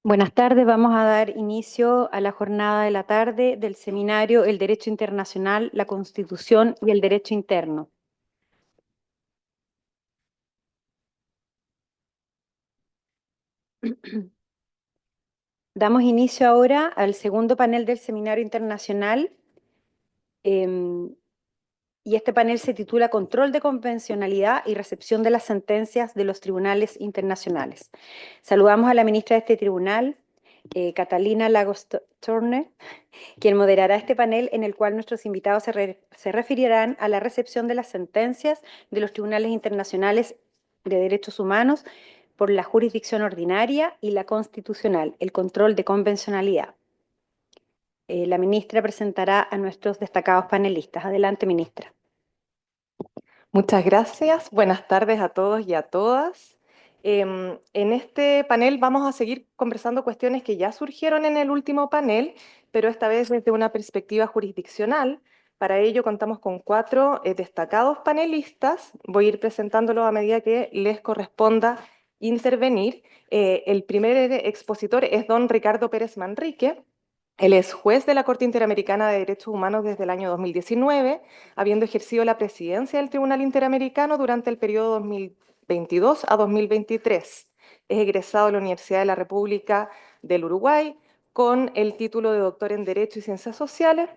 Buenas tardes, vamos a dar inicio a la jornada de la tarde del seminario El Derecho Internacional, la Constitución y el Derecho Interno. Damos inicio ahora al segundo panel del Seminario Internacional em, y este panel se titula Control de convencionalidad y recepción de las sentencias de los tribunales internacionales. Saludamos a la ministra de este tribunal, Catalina Lagos Turner, quien moderará este panel en el cual nuestros invitados se referirán a la recepción de las sentencias de los tribunales internacionales de derechos humanos por la jurisdicción ordinaria y la constitucional, el control de convencionalidad. La ministra presentará a nuestros destacados panelistas. Adelante, ministra. Muchas gracias. Buenas tardes a todos y a todas. En este panel vamos a seguir conversando cuestiones que ya surgieron en el último panel, pero esta vez desde una perspectiva jurisdiccional. Para ello contamos con cuatro destacados panelistas. Voy a ir presentándolos a medida que les corresponda intervenir. El primer expositor es don Ricardo Pérez Manrique. Él es juez de la Corte Interamericana de Derechos Humanos desde el año 2019, habiendo ejercido la presidencia del Tribunal Interamericano durante el periodo 2022 a 2023. Es egresado de la Universidad de la República del Uruguay con el título de doctor en Derecho y Ciencias Sociales,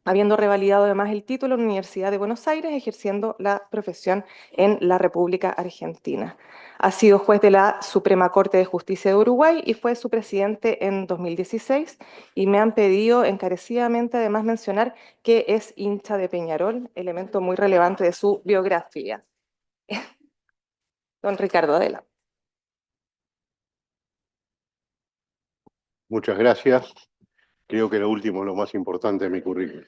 habiendo revalidado además el título en la Universidad de Buenos Aires, ejerciendo la profesión en la República Argentina. Ha sido juez de la Suprema Corte de Justicia de Uruguay y fue su presidente en 2016, y me han pedido encarecidamente además mencionar que es hincha de Peñarol, elemento muy relevante de su biografía. Don Ricardo, adelante. Muchas gracias. Creo que lo último es lo más importante de mi currículum.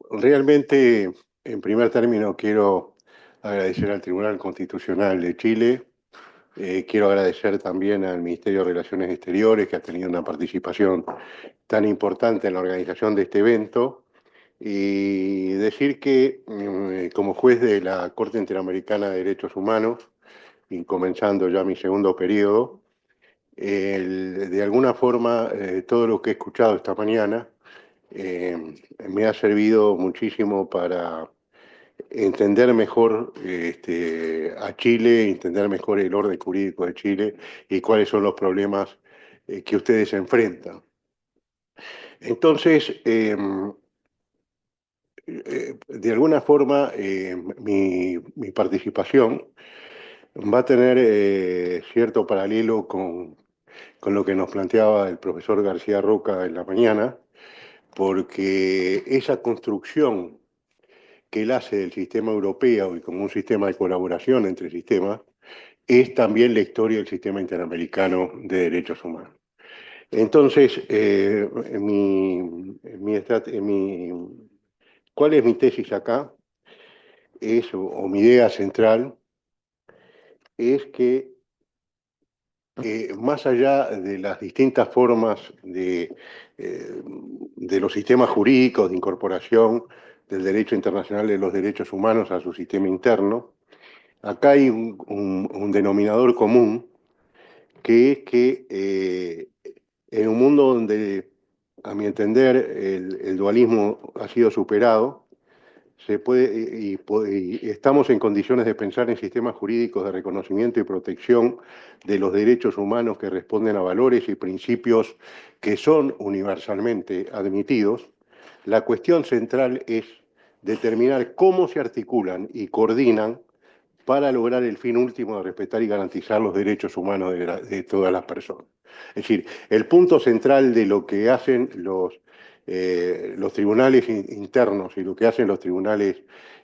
Realmente, en primer término, quiero agradecer al Tribunal Constitucional de Chile. Quiero agradecer también al Ministerio de Relaciones Exteriores, que ha tenido una participación tan importante en la organización de este evento. Y decir que, como juez de la Corte Interamericana de Derechos Humanos, y comenzando ya mi segundo periodo, de alguna forma, todo lo que he escuchado esta mañana me ha servido muchísimo para entender mejor a Chile, entender mejor el orden jurídico de Chile y cuáles son los problemas que ustedes enfrentan. Entonces, de alguna forma, mi participación va a tener cierto paralelo con lo que nos planteaba el profesor García Roca en la mañana, porque esa construcción que él hace del sistema europeo y como un sistema de colaboración entre sistemas, es también la historia del sistema interamericano de derechos humanos. Entonces, ¿cuál es mi tesis acá? O mi idea central, es que más allá de las distintas formas de los sistemas jurídicos de incorporación del derecho internacional de los derechos humanos a su sistema interno, acá hay un denominador común, que es que en un mundo donde, a mi entender, el dualismo ha sido superado, se puede, y estamos en condiciones de pensar en sistemas jurídicos de reconocimiento y protección de los derechos humanos que responden a valores y principios que son universalmente admitidos. La cuestión central es determinar cómo se articulan y coordinan para lograr el fin último de respetar y garantizar los derechos humanos de todas las personas. Es decir, el punto central de lo que hacen los tribunales internos y lo que hacen los tribunales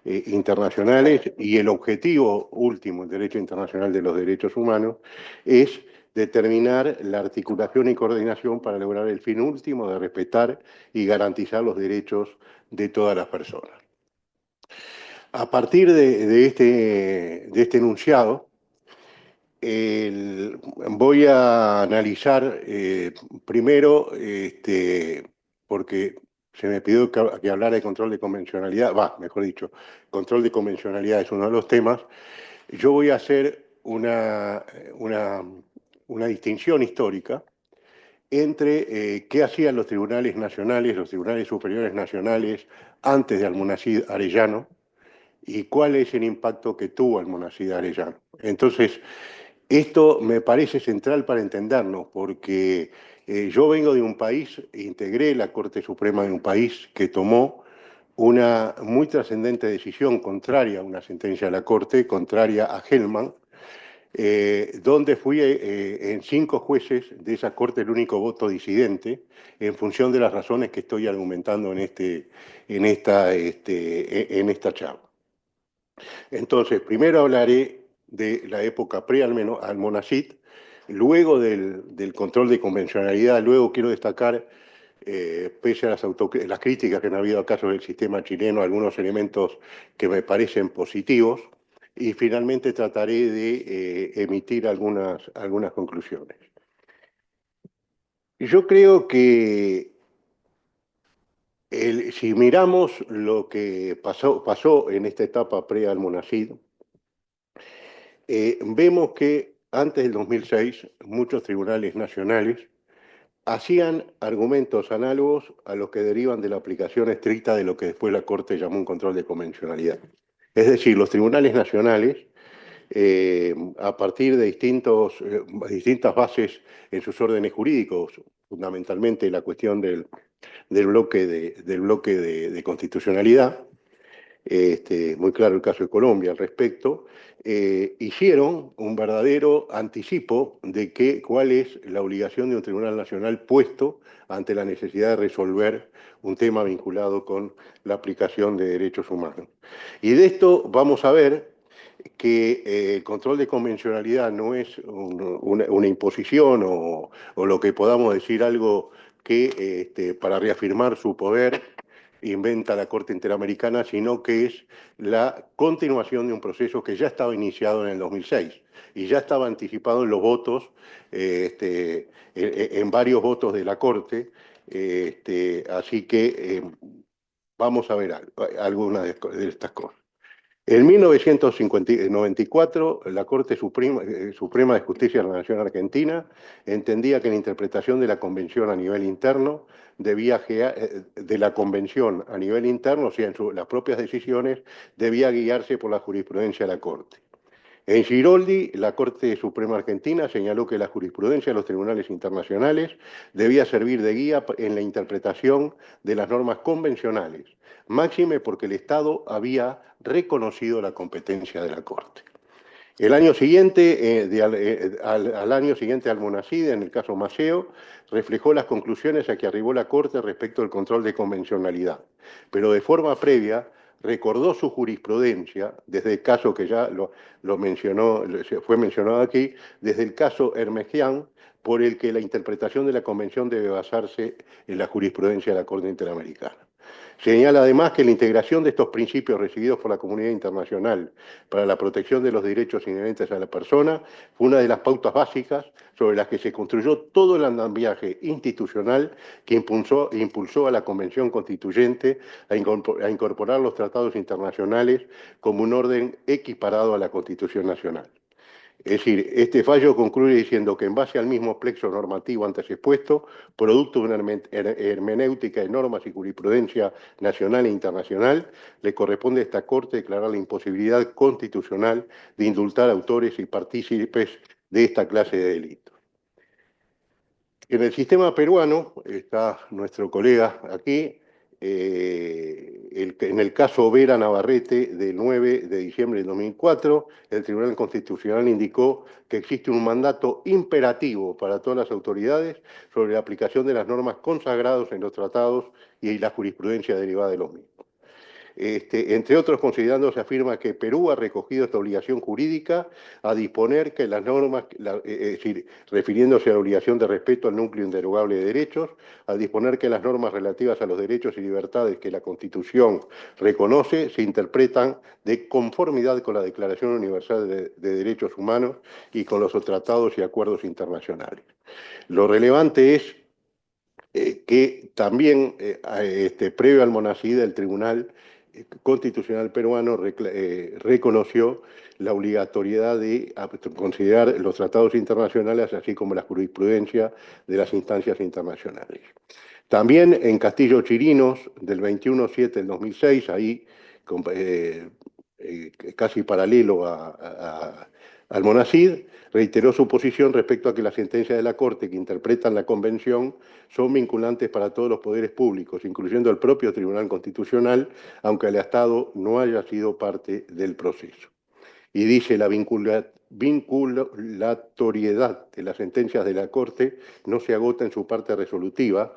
internacionales, y el objetivo último del derecho internacional de los derechos humanos, es determinar la articulación y coordinación para lograr el fin último de respetar y garantizar los derechos de todas las personas. A partir de este enunciado, voy a analizar primero, porque se me pidió que hablara de control de convencionalidad, mejor dicho, control de convencionalidad es uno de los temas. Yo voy a hacer una una distinción histórica entre qué hacían los tribunales nacionales, los tribunales superiores nacionales antes de Almonacid Arellano y cuál es el impacto que tuvo Almonacid Arellano. Entonces, esto me parece central para entendernos, porque yo vengo de un país, integré la Corte Suprema de un país que tomó una muy trascendente decisión contraria a una sentencia de la Corte, contraria a Hellman, donde fui en 5 jueces de esa Corte el único voto disidente, en función de las razones que estoy argumentando en esta charla. Entonces, primero hablaré de la época pre-Almonacid, luego del control de convencionalidad, luego quiero destacar, pese a las críticas que han habido a casos del sistema chileno, algunos elementos que me parecen positivos, y finalmente trataré de emitir algunas conclusiones. Yo creo que si miramos lo que pasó en esta etapa pre-Almonacid, vemos que antes del 2006 muchos tribunales nacionales hacían argumentos análogos a los que derivan de la aplicación estricta de lo que después la Corte llamó un control de convencionalidad. Es decir, los tribunales nacionales, a partir de distintas bases en sus órdenes jurídicos, fundamentalmente la cuestión del bloque de constitucionalidad, muy claro el caso de Colombia al respecto, hicieron un verdadero anticipo de cuál es la obligación de un tribunal nacional puesto ante la necesidad de resolver un tema vinculado con la aplicación de derechos humanos. Y de esto vamos a ver que el control de convencionalidad no es una imposición o lo que podamos decir algo que para reafirmar su poder inventa la Corte Interamericana, sino que es la continuación de un proceso que ya estaba iniciado en el 2006 y ya estaba anticipado en los votos, en varios votos de la Corte, así que vamos a ver algunas de estas cosas. En 1994, la Corte Suprema de Justicia de la Nación Argentina entendía que la interpretación de la Convención a nivel interno de la Convención a nivel interno, o sea, en las propias decisiones, debía guiarse por la jurisprudencia de la Corte. En Giroldi, la Corte Suprema Argentina señaló que la jurisprudencia de los tribunales internacionales debía servir de guía en la interpretación de las normas convencionales, máxime porque el Estado había reconocido la competencia de la Corte. El año siguiente, al año siguiente Almonacid, en el caso Maceo, reflejó las conclusiones a que arribó la Corte respecto al control de convencionalidad, pero de forma previa recordó su jurisprudencia, desde el caso que ya fue mencionado aquí, desde el caso Hermegian, por el que la interpretación de la Convención debe basarse en la jurisprudencia de la Corte Interamericana. Señala además que la integración de estos principios recibidos por la comunidad internacional para la protección de los derechos inherentes a la persona fue una de las pautas básicas sobre las que se construyó todo el andamiaje institucional que impulsó a la Convención Constituyente a incorporar los tratados internacionales como un orden equiparado a la Constitución Nacional. Es decir, este fallo concluye diciendo que en base al mismo plexo normativo antes expuesto, producto de una hermenéutica de normas y jurisprudencia nacional e internacional, le corresponde a esta Corte declarar la imposibilidad constitucional de indultar autores y partícipes de esta clase de delitos. En el sistema peruano, está nuestro colega aquí, en el caso Vera Navarrete del 9 de diciembre de 2004, el Tribunal Constitucional indicó que existe un mandato imperativo para todas las autoridades sobre la aplicación de las normas consagradas en los tratados y la jurisprudencia derivada de los mismos. Entre otros, considerando, se afirma que Perú ha recogido esta obligación jurídica a disponer que las normas, es decir, refiriéndose a la obligación de respeto al núcleo inderogable de derechos, a disponer que las normas relativas a los derechos y libertades que la Constitución reconoce se interpretan de conformidad con la Declaración Universal de Derechos Humanos y con los tratados y acuerdos internacionales. Lo relevante es que también, previo al Almonacid, el Tribunal Constitucional peruano reconoció la obligatoriedad de considerar los tratados internacionales, así como la jurisprudencia de las instancias internacionales. También en Castillo Chirinos, del 21/7 del 2006, ahí casi paralelo al Monacid, reiteró su posición respecto a que las sentencias de la Corte que interpretan la Convención son vinculantes para todos los poderes públicos, incluyendo el propio Tribunal Constitucional, aunque el Estado no haya sido parte del proceso. Y dice, la vinculatoriedad de las sentencias de la Corte no se agota en su parte resolutiva,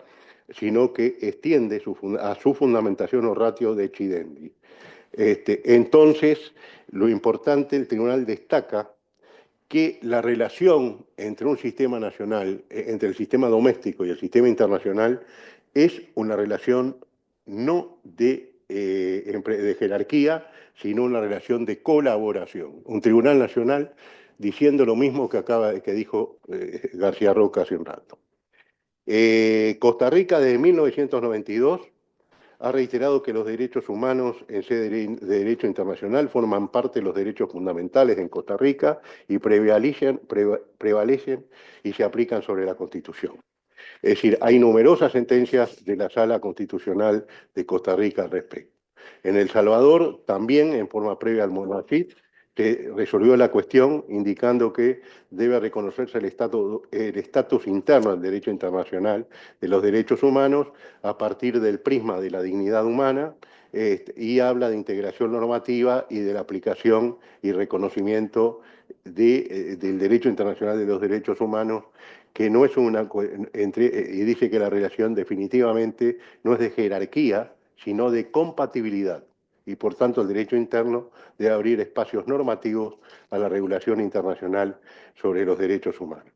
sino que extiende a su fundamentación o ratio decidendi. Entonces, lo importante, el tribunal destaca que la relación entre un sistema nacional, entre el sistema doméstico y el sistema internacional, es una relación no de jerarquía, sino una relación de colaboración. Un tribunal nacional diciendo lo mismo que dijo García Roca hace un rato. Costa Rica desde 1992 ha reiterado que los derechos humanos en sede de derecho internacional forman parte de los derechos fundamentales en Costa Rica y prevalecen y se aplican sobre la Constitución. Es decir, hay numerosas sentencias de la Sala Constitucional de Costa Rica al respecto. En El Salvador, también en forma previa al Monacid, se resolvió la cuestión indicando que debe reconocerse el estatus interno del derecho internacional de los derechos humanos a partir del prisma de la dignidad humana y habla de integración normativa y de la aplicación y reconocimiento del derecho internacional de los derechos humanos, que no es y dice que la relación definitivamente no es de jerarquía, sino de compatibilidad. Y por tanto el derecho interno debe abrir espacios normativos a la regulación internacional sobre los derechos humanos.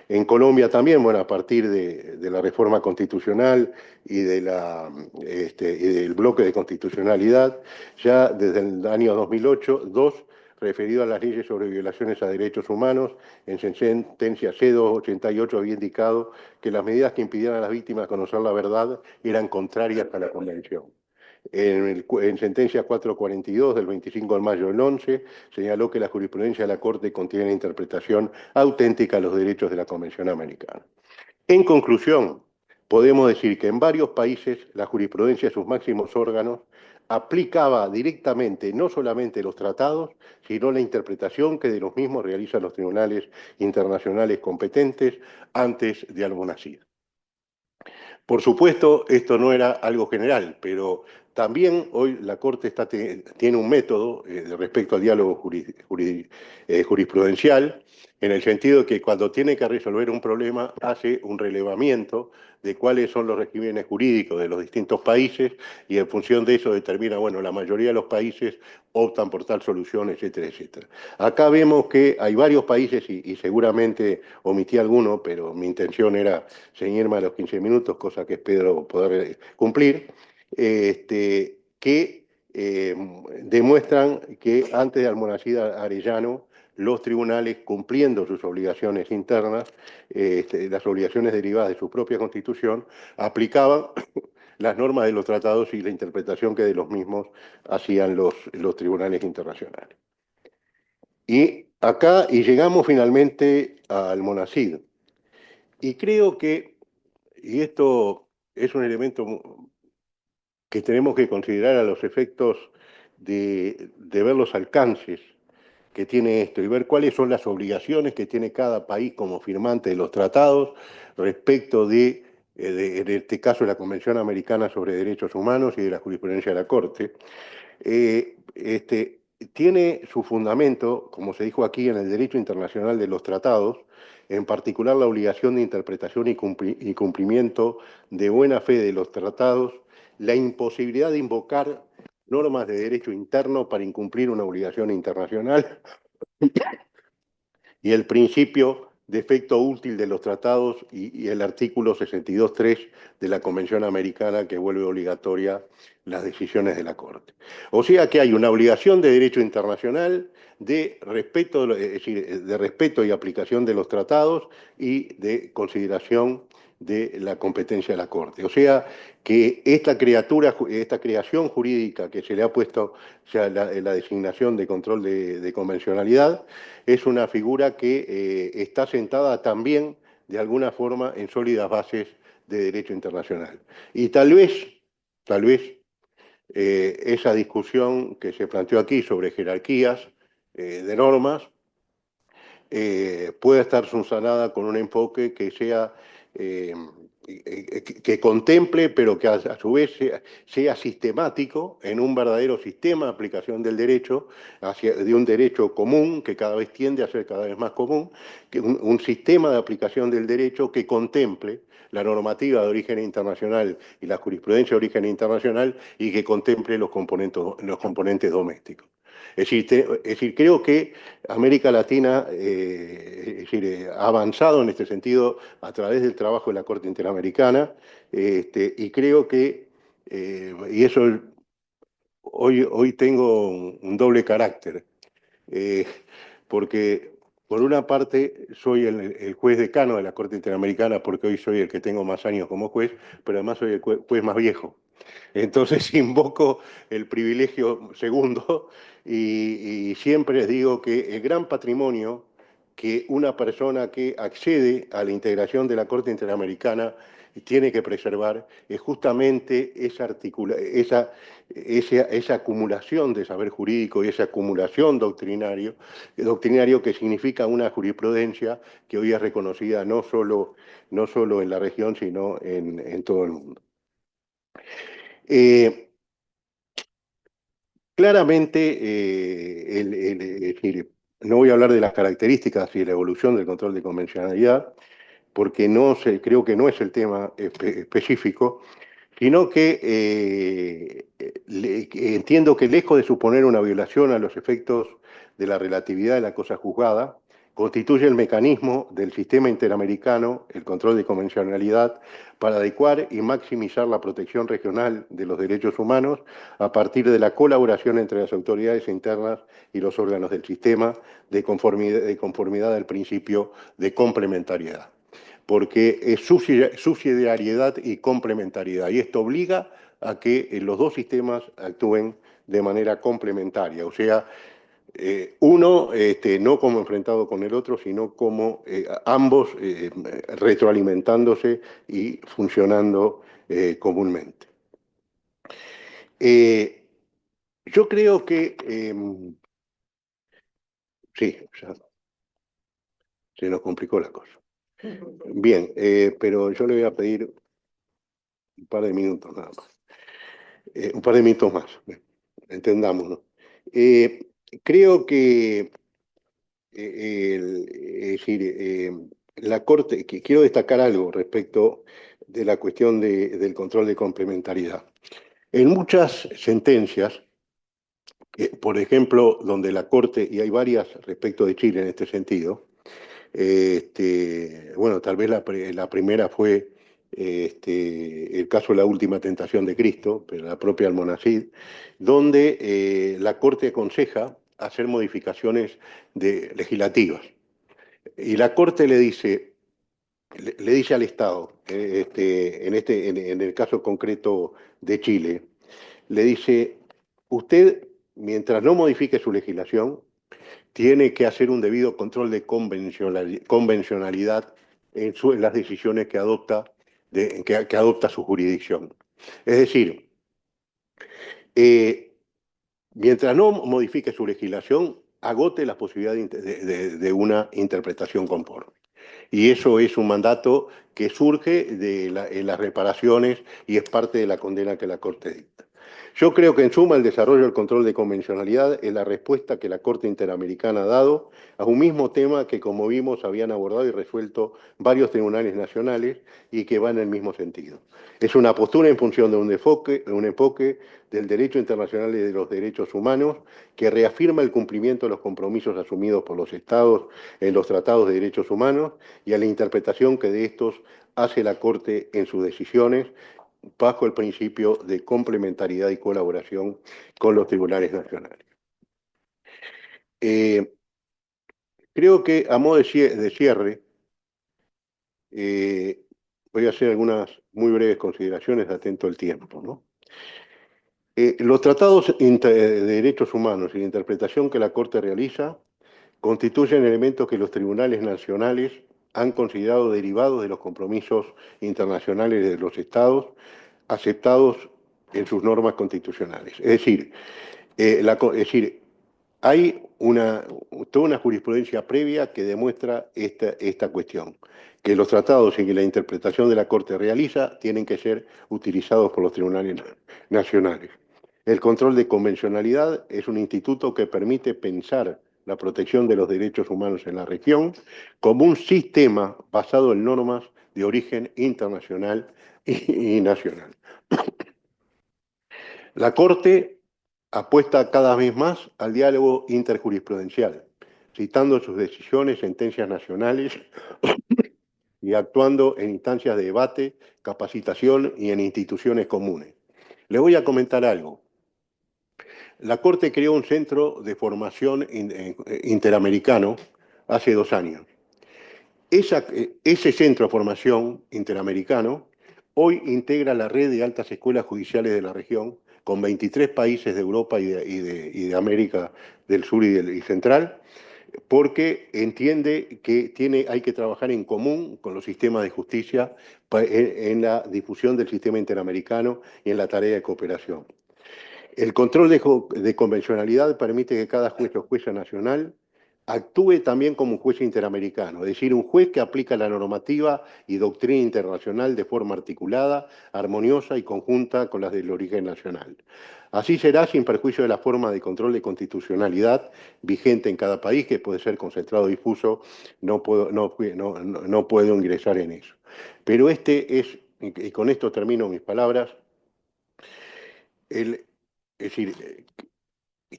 En Colombia también, bueno, a partir de la reforma constitucional y del bloque de constitucionalidad, ya desde el año 2008, referido a las leyes sobre violaciones a derechos humanos, en sentencia C-288 había indicado que las medidas que impidieran a las víctimas conocer la verdad eran contrarias a la Convención. En sentencia 442 del 25 de mayo del 11, señaló que la jurisprudencia de la Corte contiene la interpretación auténtica de los derechos de la Convención Americana. En conclusión, podemos decir que en varios países la jurisprudencia de sus máximos órganos aplicaba directamente no solamente los tratados, sino la interpretación que de los mismos realizan los tribunales internacionales competentes antes de Almonacid. Por supuesto, esto no era algo general, pero también hoy la Corte tiene un método respecto al diálogo jurisprudencial, en el sentido que cuando tiene que resolver un problema hace un relevamiento de cuáles son los regímenes jurídicos de los distintos países y en función de eso determina, bueno, la mayoría de los países optan por tal solución, etcétera, etcétera. Acá vemos que hay varios países, y seguramente omití alguno, pero mi intención era ceñirme a los 15 minutos, cosa que espero poder cumplir, que demuestran que antes de Almonacid Arellano, los tribunales, cumpliendo sus obligaciones internas, las obligaciones derivadas de su propia Constitución, aplicaban las normas de los tratados y la interpretación que de los mismos hacían los tribunales internacionales. Y llegamos finalmente al Monacid. Y creo que, y esto es un elemento que tenemos que considerar a los efectos de ver los alcances que tiene esto y ver cuáles son las obligaciones que tiene cada país como firmante de los tratados respecto en este caso, de la Convención Americana sobre Derechos Humanos y de la jurisprudencia de la Corte. Tiene su fundamento, como se dijo aquí, en el derecho internacional de los tratados, en particular la obligación de interpretación y cumplimiento de buena fe de los tratados, la imposibilidad de invocar normas de derecho interno para incumplir una obligación internacional y el principio de efecto útil de los tratados y el artículo 62.3 de la Convención Americana que vuelve obligatoria las decisiones de la Corte. O sea que hay una obligación de derecho internacional de respeto, es decir, de respeto y aplicación de los tratados y de consideración de la competencia de la Corte. O sea que esta creación jurídica que se le ha puesto, o sea, la designación de control de convencionalidad, es una figura que está sentada también, de alguna forma, en sólidas bases de derecho internacional. Y tal vez, esa discusión que se planteó aquí sobre jerarquías de normas pueda estar subsanada con un enfoque que sea que contemple, pero que a su vez sea sistemático en un verdadero sistema de aplicación del derecho, de un derecho común, que cada vez tiende a ser cada vez más común, que un sistema de aplicación del derecho que contemple la normativa de origen internacional y la jurisprudencia de origen internacional y que contemple los componentes domésticos. Es decir, creo que América Latina ha avanzado en este sentido a través del trabajo de la Corte Interamericana, y creo que, y eso hoy tengo un doble carácter, eh, porque por una parte soy el juez decano de la Corte Interamericana, porque hoy soy el que tengo más años como juez, pero además soy el juez más viejo. Entonces invoco el privilegio segundo y siempre les digo que el gran patrimonio que una persona que accede a la integración de la Corte Interamericana tiene que preservar es justamente esa acumulación de saber jurídico y esa acumulación doctrinario que significa una jurisprudencia que hoy es reconocida no solo en la región, sino en todo el mundo. Claramente, es decir, no voy a hablar de las características y de la evolución del control de convencionalidad, porque creo que no es el tema específico, sino que entiendo que lejos de suponer una violación a los efectos de la relatividad de la cosa juzgada, constituye el mecanismo del sistema interamericano, el control de convencionalidad, para adecuar y maximizar la protección regional de los derechos humanos a partir de la colaboración entre las autoridades internas y los órganos del sistema de conformidad al principio de complementariedad, porque es subsidiariedad y complementariedad, y esto obliga a que los dos sistemas actúen de manera complementaria, o sea, uno no como enfrentado con el otro, sino como ambos retroalimentándose y funcionando comúnmente. Yo creo que, sí, ya se nos complicó la cosa. Bien, pero yo le voy a pedir un par de minutos nada más. Un par de minutos más, entendámonos. Creo que, es decir, la Corte, que quiero destacar algo respecto de la cuestión del control de complementariedad. En muchas sentencias, por ejemplo, donde la Corte, y hay varias respecto de Chile en este sentido, bueno, tal vez la primera fue el caso de la última tentación de Cristo, pero la propia Almonacid, donde la Corte aconseja hacer modificaciones legislativas. Y la Corte le dice al Estado, en el caso concreto de Chile, le dice, usted, mientras no modifique su legislación, tiene que hacer un debido control de convencionalidad en las decisiones que adopta, que adopta su jurisdicción. Es decir, mientras no modifique su legislación, agote la posibilidad de una interpretación conforme. Y eso es un mandato que surge en las reparaciones y es parte de la condena que la Corte dicta. Yo creo que en suma el desarrollo del control de convencionalidad es la respuesta que la Corte Interamericana ha dado a un mismo tema que, como vimos, habían abordado y resuelto varios tribunales nacionales y que va en el mismo sentido. Es una postura en función de un enfoque del derecho internacional y de los derechos humanos que reafirma el cumplimiento de los compromisos asumidos por los Estados en los tratados de derechos humanos y a la interpretación que de estos hace la Corte en sus decisiones, bajo el principio de complementariedad y colaboración con los tribunales nacionales. Creo que a modo de cierre, voy a hacer algunas muy breves consideraciones, atento al tiempo, ¿no? Los tratados de derechos humanos y la interpretación que la Corte realiza constituyen elementos que los tribunales nacionales han considerado derivados de los compromisos internacionales de los estados aceptados en sus normas constitucionales. Es decir, hay toda una jurisprudencia previa que demuestra esta cuestión, que los tratados y que la interpretación de la Corte realiza tienen que ser utilizados por los tribunales nacionales. El control de convencionalidad es un instituto que permite pensar la protección de los derechos humanos en la región como un sistema basado en normas de origen internacional y nacional. La Corte apuesta cada vez más al diálogo interjurisprudencial, citando sus decisiones, sentencias nacionales y actuando en instancias de debate, capacitación y en instituciones comunes. Le voy a comentar algo. La Corte creó un centro de formación interamericano hace 2 años. Ese centro de formación interamericano hoy integra la red de altas escuelas judiciales de la región con 23 países de Europa y de América del Sur y Central, porque entiende que hay que trabajar en común con los sistemas de justicia en la difusión del sistema interamericano y en la tarea de cooperación. El control de convencionalidad permite que cada juez o jueza nacional actúe también como un juez interamericano, es decir, un juez que aplica la normativa y doctrina internacional de forma articulada, armoniosa y conjunta con las del origen nacional. Así será sin perjuicio de la forma de control de constitucionalidad vigente en cada país, que puede ser concentrado o difuso, no puedo ingresar en eso. Pero y con esto termino mis palabras, es decir,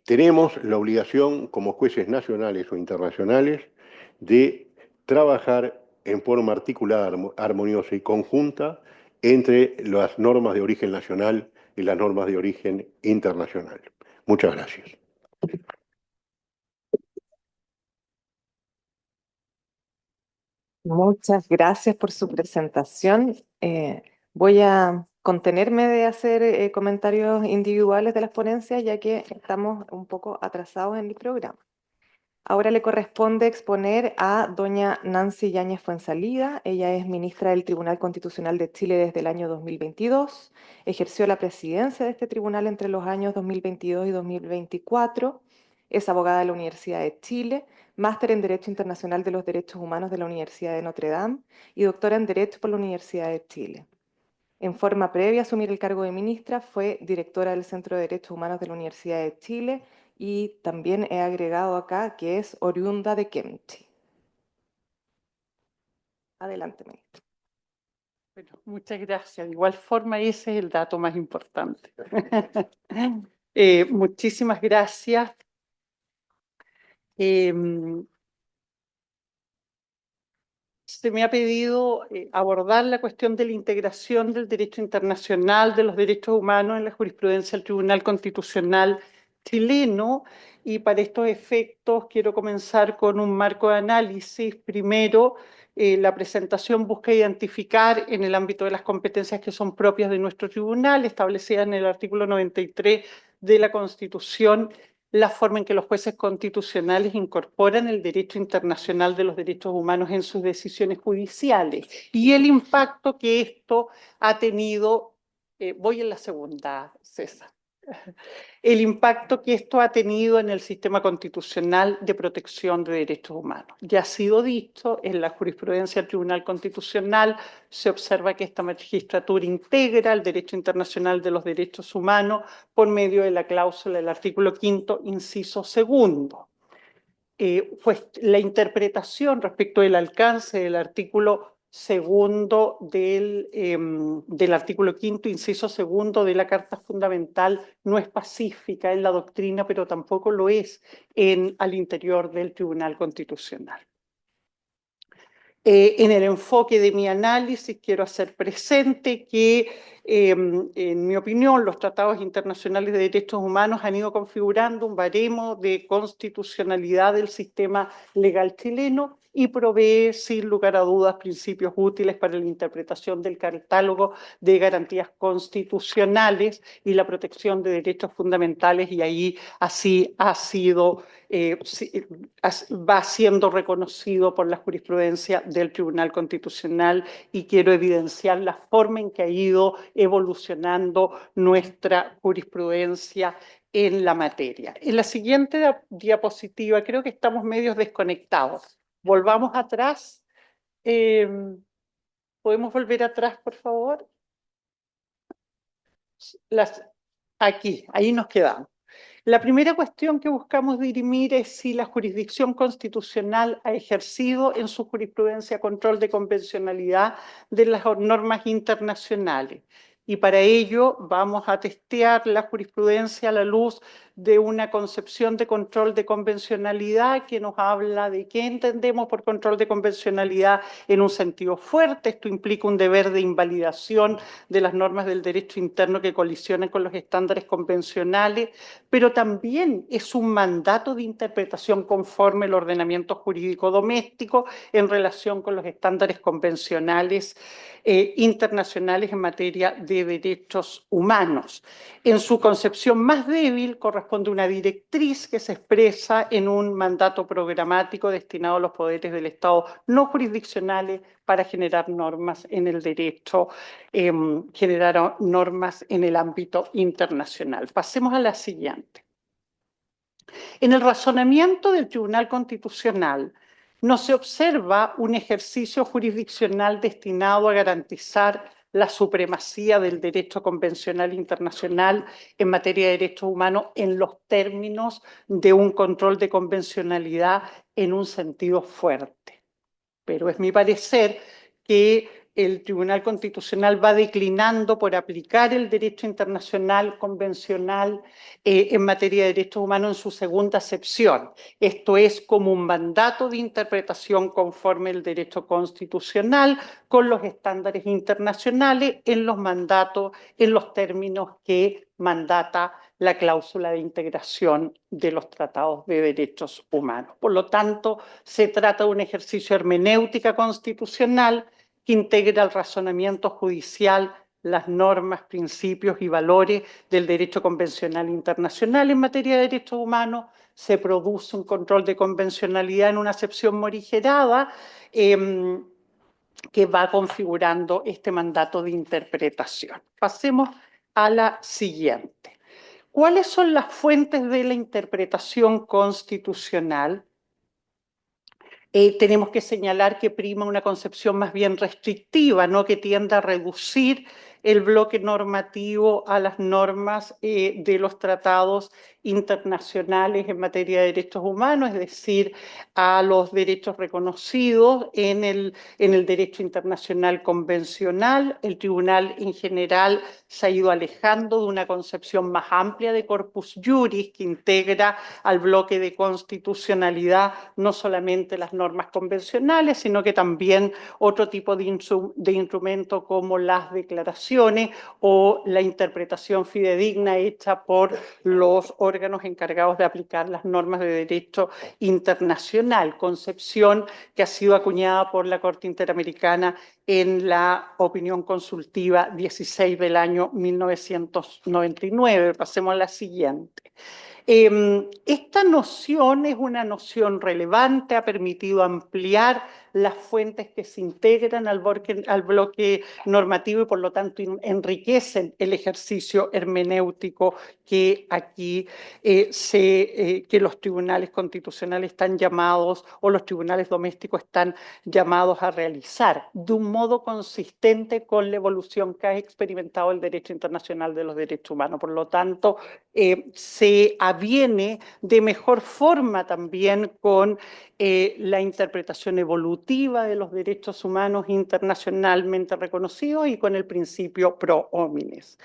tenemos la obligación como jueces nacionales o internacionales de trabajar en forma articulada, armoniosa y conjunta entre las normas de origen nacional y las normas de origen internacional. Muchas gracias. Muchas gracias por su presentación. Voy a contenerme de hacer comentarios individuales de las ponencias, ya que estamos un poco atrasados en el programa. Ahora le corresponde exponer a doña Nancy Yáñez Fuenzalida. Ella es ministra del Tribunal Constitucional de Chile desde el año 2022. Ejerció la presidencia de este tribunal entre los años 2022 y 2024. Es abogada de la Universidad de Chile, máster en Derecho Internacional de los Derechos Humanos de la Universidad de Notre Dame y doctora en Derecho por la Universidad de Chile. En forma previa a asumir el cargo de ministra, fue directora del Centro de Derechos Humanos de la Universidad de Chile y también he agregado acá que es oriunda de Kemchi. Adelante, ministra. Bueno, muchas gracias. De igual forma, ese es el dato más importante. Muchísimas gracias. Se me ha pedido abordar la cuestión de la integración del derecho internacional de los derechos humanos en la jurisprudencia del Tribunal Constitucional chileno, y para estos efectos quiero comenzar con un marco de análisis. Primero, la presentación busca identificar en el ámbito de las competencias que son propias de nuestro tribunal, establecidas en el artículo 93 de la Constitución, la forma en que los jueces constitucionales incorporan el derecho internacional de los derechos humanos en sus decisiones judiciales y el impacto que esto ha tenido, voy en la segunda, César, el impacto que esto ha tenido en el sistema constitucional de protección de derechos humanos. Ya ha sido dicho, en la jurisprudencia del Tribunal Constitucional se observa que esta magistratura integra el derecho internacional de los derechos humanos por medio de la cláusula del artículo 5º, inciso 2. Pues la interpretación respecto del alcance del artículo 2 del artículo 5º, inciso 2 de la Carta Fundamental no es pacífica en la doctrina, pero tampoco lo es al interior del Tribunal Constitucional. En el enfoque de mi análisis quiero hacer presente que En mi opinión, los tratados internacionales de derechos humanos han ido configurando un baremo de constitucionalidad del sistema legal chileno y provee, sin lugar a dudas, principios útiles para la interpretación del catálogo de garantías constitucionales y la protección de derechos fundamentales, y ahí así ha sido, va siendo reconocido por la jurisprudencia del Tribunal Constitucional, y quiero evidenciar la forma en que ha ido evolucionando nuestra jurisprudencia en la materia. En la siguiente diapositiva, creo que estamos medios desconectados. Volvamos atrás. ¿Podemos volver atrás, por favor? Aquí, ahí nos quedamos. La primera cuestión que buscamos dirimir es si la jurisdicción constitucional ha ejercido en su jurisprudencia control de convencionalidad de las normas internacionales. Y para ello vamos a testear la jurisprudencia a la luz de una concepción de control de convencionalidad que nos habla de qué entendemos por control de convencionalidad en un sentido fuerte. Esto implica un deber de invalidación de las normas del derecho interno que colisionan con los estándares convencionales, pero también es un mandato de interpretación conforme al ordenamiento jurídico doméstico en relación con los estándares convencionales internacionales en materia de derechos humanos. En su concepción más débil corresponde una directriz que se expresa en un mandato programático destinado a los poderes del Estado no jurisdiccionales para generar normas en el derecho, generar normas en el ámbito internacional. Pasemos a la siguiente. En el razonamiento del Tribunal Constitucional no se observa un ejercicio jurisdiccional destinado a garantizar la supremacía del derecho convencional internacional en materia de derechos humanos en los términos de un control de convencionalidad en un sentido fuerte. Pero es mi parecer que el Tribunal Constitucional va declinando por aplicar el derecho internacional convencional en materia de derechos humanos en su segunda acepción. Esto es como un mandato de interpretación conforme al derecho constitucional con los estándares internacionales en los mandatos, en los términos que mandata la cláusula de integración de los tratados de derechos humanos. Por lo tanto, se trata de un ejercicio de hermenéutica constitucional que integra el razonamiento judicial, las normas, principios y valores del derecho convencional internacional en materia de derechos humanos. Se produce un control de convencionalidad en una acepción morigerada que va configurando este mandato de interpretación. Pasemos a la siguiente. ¿Cuáles son las fuentes de la interpretación constitucional? Tenemos que señalar que prima una concepción más bien restrictiva, ¿no?, que tiende a reducir el bloque normativo a las normas de los tratados internacionales en materia de derechos humanos, es decir, a los derechos reconocidos en el derecho internacional convencional. El tribunal en general se ha ido alejando de una concepción más amplia de corpus juris que integra al bloque de constitucionalidad no solamente las normas convencionales, sino que también otro tipo de instrumento como las declaraciones o la interpretación fidedigna hecha por los órganos encargados de aplicar las normas de derecho internacional, concepción que ha sido acuñada por la Corte Interamericana en la opinión consultiva 16 del año 1999. Pasemos a la siguiente. Esta noción es una noción relevante, ha permitido ampliar las fuentes que se integran al bloque normativo y por lo tanto enriquecen el ejercicio hermenéutico que aquí que los tribunales constitucionales están llamados, o los tribunales domésticos están llamados a realizar, de un modo consistente con la evolución que ha experimentado el derecho internacional de los derechos humanos. Por lo tanto, se aviene de mejor forma también con la interpretación evolutiva de los derechos humanos internacionalmente reconocidos y con el principio pro homines.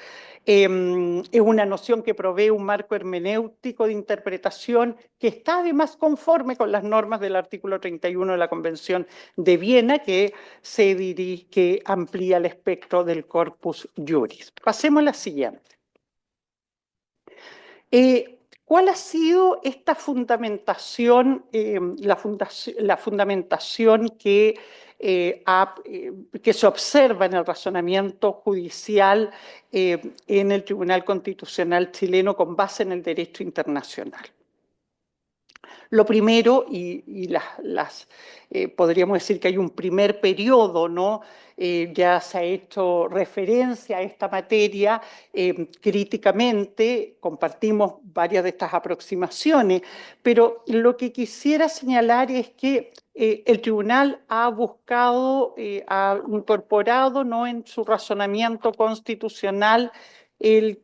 Es una noción que provee un marco hermenéutico de interpretación que está además conforme con las normas del artículo 31 de la Convención de Viena, que que amplía el espectro del corpus juris. Pasemos a la siguiente. ¿Cuál ha sido esta fundamentación, la fundamentación que se observa en el razonamiento judicial en el Tribunal Constitucional chileno con base en el derecho internacional? Lo primero, podríamos decir que hay un primer periodo, ¿no? Ya se ha hecho referencia a esta materia críticamente, compartimos varias de estas aproximaciones, pero lo que quisiera señalar es que el tribunal ha buscado, ha incorporado, ¿no?, en su razonamiento constitucional el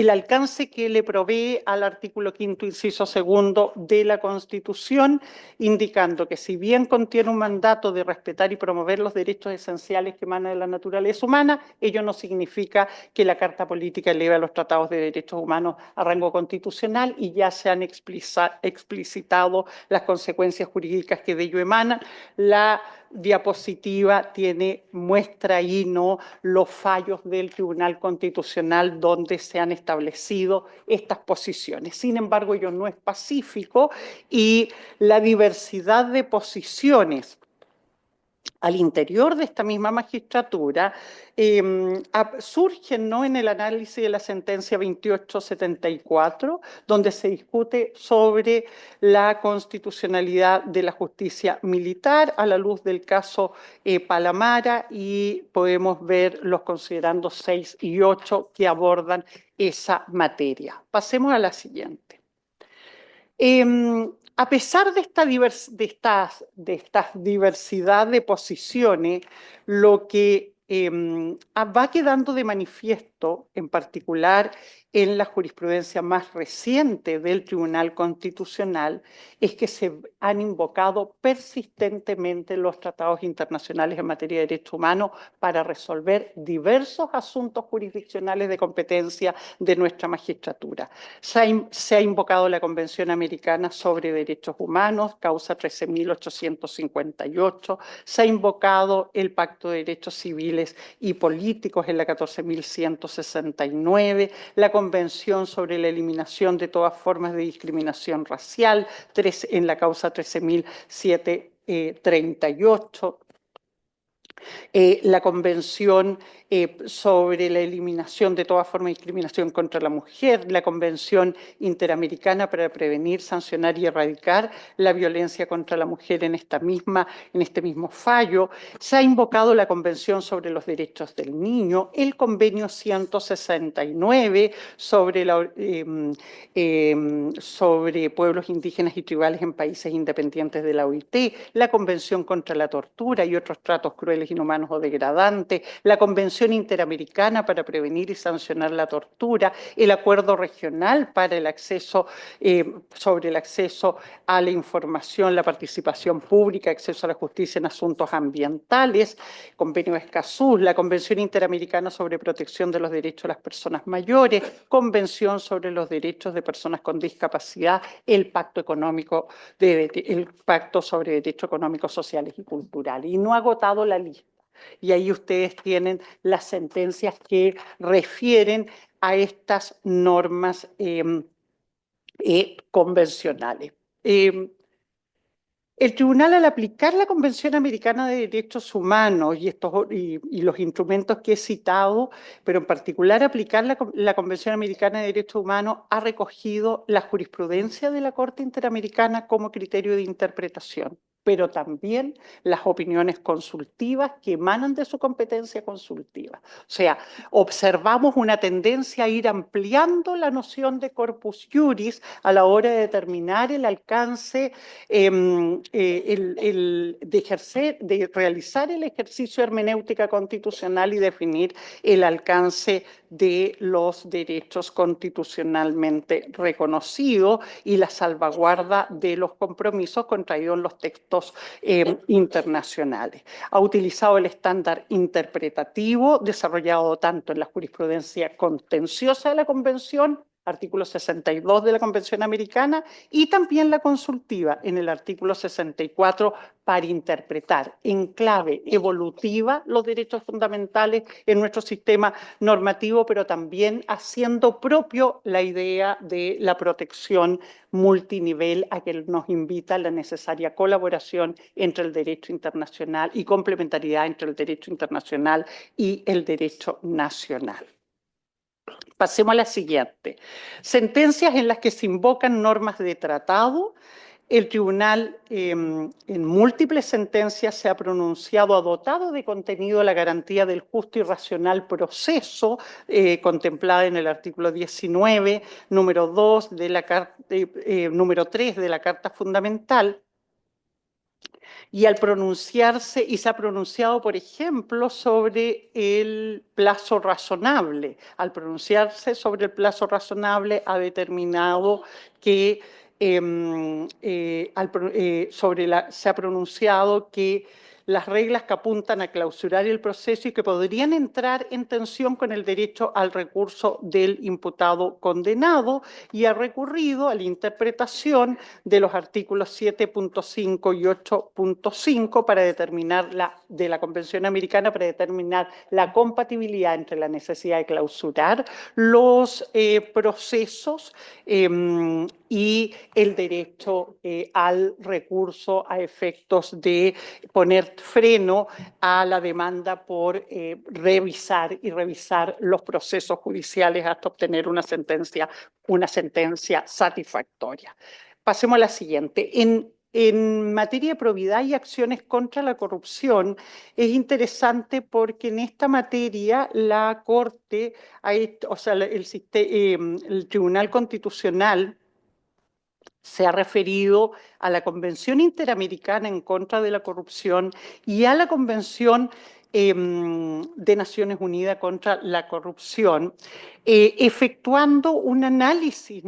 alcance que le provee al artículo 5º, inciso 2 de la Constitución, indicando que si bien contiene un mandato de respetar y promover los derechos esenciales que emanan de la naturaleza humana, ello no significa que la Carta Política eleve a los tratados de derechos humanos a rango constitucional, y ya se han explicitado las consecuencias jurídicas que de ello emanan. La diapositiva muestra ahí, ¿no?, los fallos del Tribunal Constitucional donde se han establecido estas posiciones. Sin embargo, ello no es pacífico, y la diversidad de posiciones al interior de esta misma magistratura surgen, ¿no?, en el análisis de la sentencia 2874, donde se discute sobre la constitucionalidad de la justicia militar a la luz del caso Palamara, y podemos ver los considerandos 6 y 8 que abordan esa materia. Pasemos a la siguiente. A pesar de esta diversidad de posiciones, lo que va quedando de manifiesto, en particular en la jurisprudencia más reciente del Tribunal Constitucional, es que se han invocado persistentemente los tratados internacionales en materia de derechos humanos para resolver diversos asuntos jurisdiccionales de competencia de nuestra magistratura. Se ha invocado la Convención Americana sobre Derechos Humanos, causa 13.858, se ha invocado el Pacto de Derechos Civiles y Políticos en la 14.169, la Convención sobre la Eliminación de todas formas de discriminación racial en la causa 13.738, la Convención sobre la eliminación de toda forma de discriminación contra la mujer, la Convención Interamericana para prevenir, sancionar y erradicar la violencia contra la mujer en este mismo fallo. Se ha invocado la Convención sobre los Derechos del Niño, el Convenio 169 sobre pueblos indígenas y tribales en países independientes de la OIT, la Convención contra la tortura y otros tratos crueles, inhumanos o degradantes, la Convención Interamericana para prevenir y sancionar la tortura, el Acuerdo Regional para el acceso, sobre el acceso a la información, la participación pública, acceso a la justicia en asuntos ambientales, Convenio de Escazú, la Convención Interamericana sobre protección de los derechos de las personas mayores, Convención sobre los derechos de personas con discapacidad, el Pacto sobre Derechos Económicos, Sociales y Culturales. Y no ha agotado la lista. Y ahí ustedes tienen las sentencias que refieren a estas normas convencionales. El tribunal, al aplicar la Convención Americana de Derechos Humanos y los instrumentos que he citado, pero en particular aplicar la Convención Americana de Derechos Humanos, ha recogido la jurisprudencia de la Corte Interamericana como criterio de interpretación, pero también las opiniones consultivas que emanan de su competencia consultiva. O sea, observamos una tendencia a ir ampliando la noción de corpus juris a la hora de determinar el alcance, de realizar el ejercicio de hermenéutica constitucional y definir el alcance de los derechos constitucionalmente reconocidos y la salvaguarda de los compromisos contraídos en los textos internacionales. Ha utilizado el estándar interpretativo desarrollado tanto en la jurisprudencia contenciosa de la Convención, artículo 62 de la Convención Americana, y también la consultiva en el artículo 64 para interpretar en clave evolutiva los derechos fundamentales en nuestro sistema normativo, pero también haciendo propio la idea de la protección multinivel a que nos invita la necesaria colaboración entre el derecho internacional y complementariedad entre el derecho internacional y el derecho nacional. Pasemos a la siguiente. Sentencias en las que se invocan normas de tratado. El tribunal en múltiples sentencias se ha pronunciado, ha dotado de contenido la garantía del justo y racional proceso contemplada en el artículo 19, número 2 de la número 3 de la Carta Fundamental. Y al pronunciarse, y se ha pronunciado, por ejemplo, sobre el plazo razonable. Al pronunciarse sobre el plazo razonable ha determinado que se ha pronunciado que las reglas que apuntan a clausurar el proceso y que podrían entrar en tensión con el derecho al recurso del imputado condenado, y ha recurrido a la interpretación de los artículos 7.5 y 8.5 para determinar de la Convención Americana para determinar la compatibilidad entre la necesidad de clausurar los procesos y el derecho al recurso a efectos de poner freno a la demanda por revisar los procesos judiciales hasta obtener una sentencia satisfactoria. Pasemos a la siguiente. En materia de probidad y acciones contra la corrupción, es interesante porque en esta materia la Corte, el Tribunal Constitucional se ha referido a la Convención Interamericana en contra de la corrupción y a la Convención de Naciones Unidas contra la corrupción, efectuando un análisis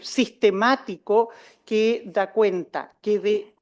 sistemático que da cuenta que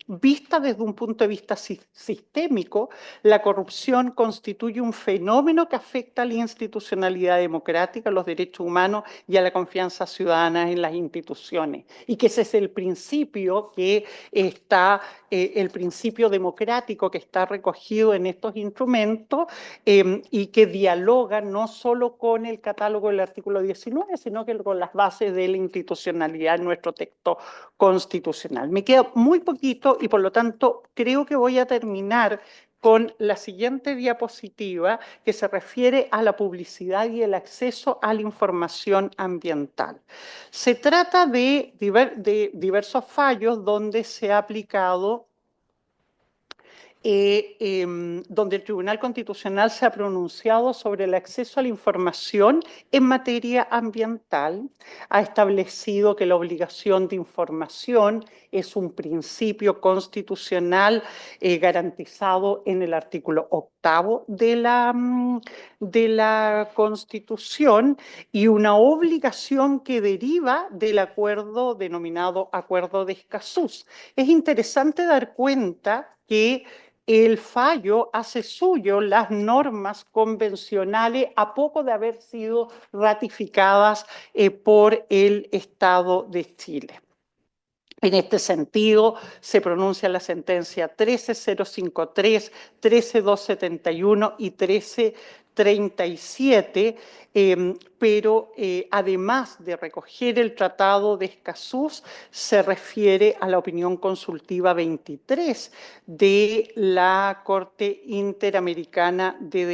vista desde un punto de vista sistémico, la corrupción constituye un fenómeno que afecta a la institucionalidad democrática, a los derechos humanos y a la confianza ciudadana en las instituciones. Y que ese es el principio que está, el principio democrático que está recogido en estos instrumentos y que dialoga no solo con el catálogo del artículo 19, sino que con las bases de la institucionalidad en nuestro texto constitucional. Me queda muy poquito y por lo tanto creo que voy a terminar con la siguiente diapositiva que se refiere a la publicidad y el acceso a la información ambiental. Se trata de diversos fallos donde se ha aplicado donde el Tribunal Constitucional se ha pronunciado sobre el acceso a la información en materia ambiental, ha establecido que la obligación de información es un principio constitucional garantizado en el artículo 8 de la Constitución y una obligación que deriva del acuerdo denominado Acuerdo de Escazú. Es interesante dar cuenta que el fallo hace suyo las normas convencionales a poco de haber sido ratificadas por el Estado de Chile. En este sentido, se pronuncia la sentencia 13053, 13271 y 1337, pero además de recoger el Tratado de Escazú, se refiere a la opinión consultiva 23 de la Corte Interamericana de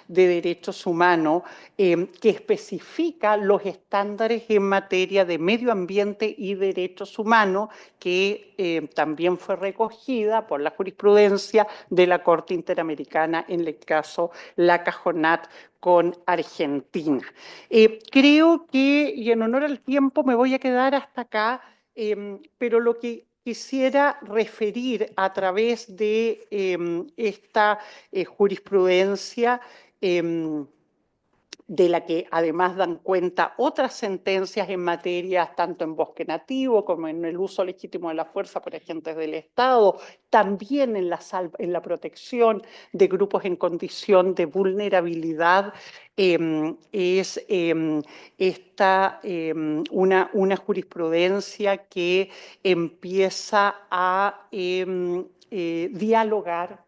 Derechos Humanos, que especifica los estándares en materia de medio ambiente y derechos humanos, que también fue recogida por la jurisprudencia de la Corte Interamericana en el caso La Cajonat con Argentina. Creo que, y en honor al tiempo, me voy a quedar hasta acá, pero lo que quisiera referir a través de esta jurisprudencia de la que además dan cuenta otras sentencias en materias tanto en bosque nativo como en el uso legítimo de la fuerza por agentes del Estado, también en la protección de grupos en condición de vulnerabilidad. Es esta una jurisprudencia que empieza a dialogar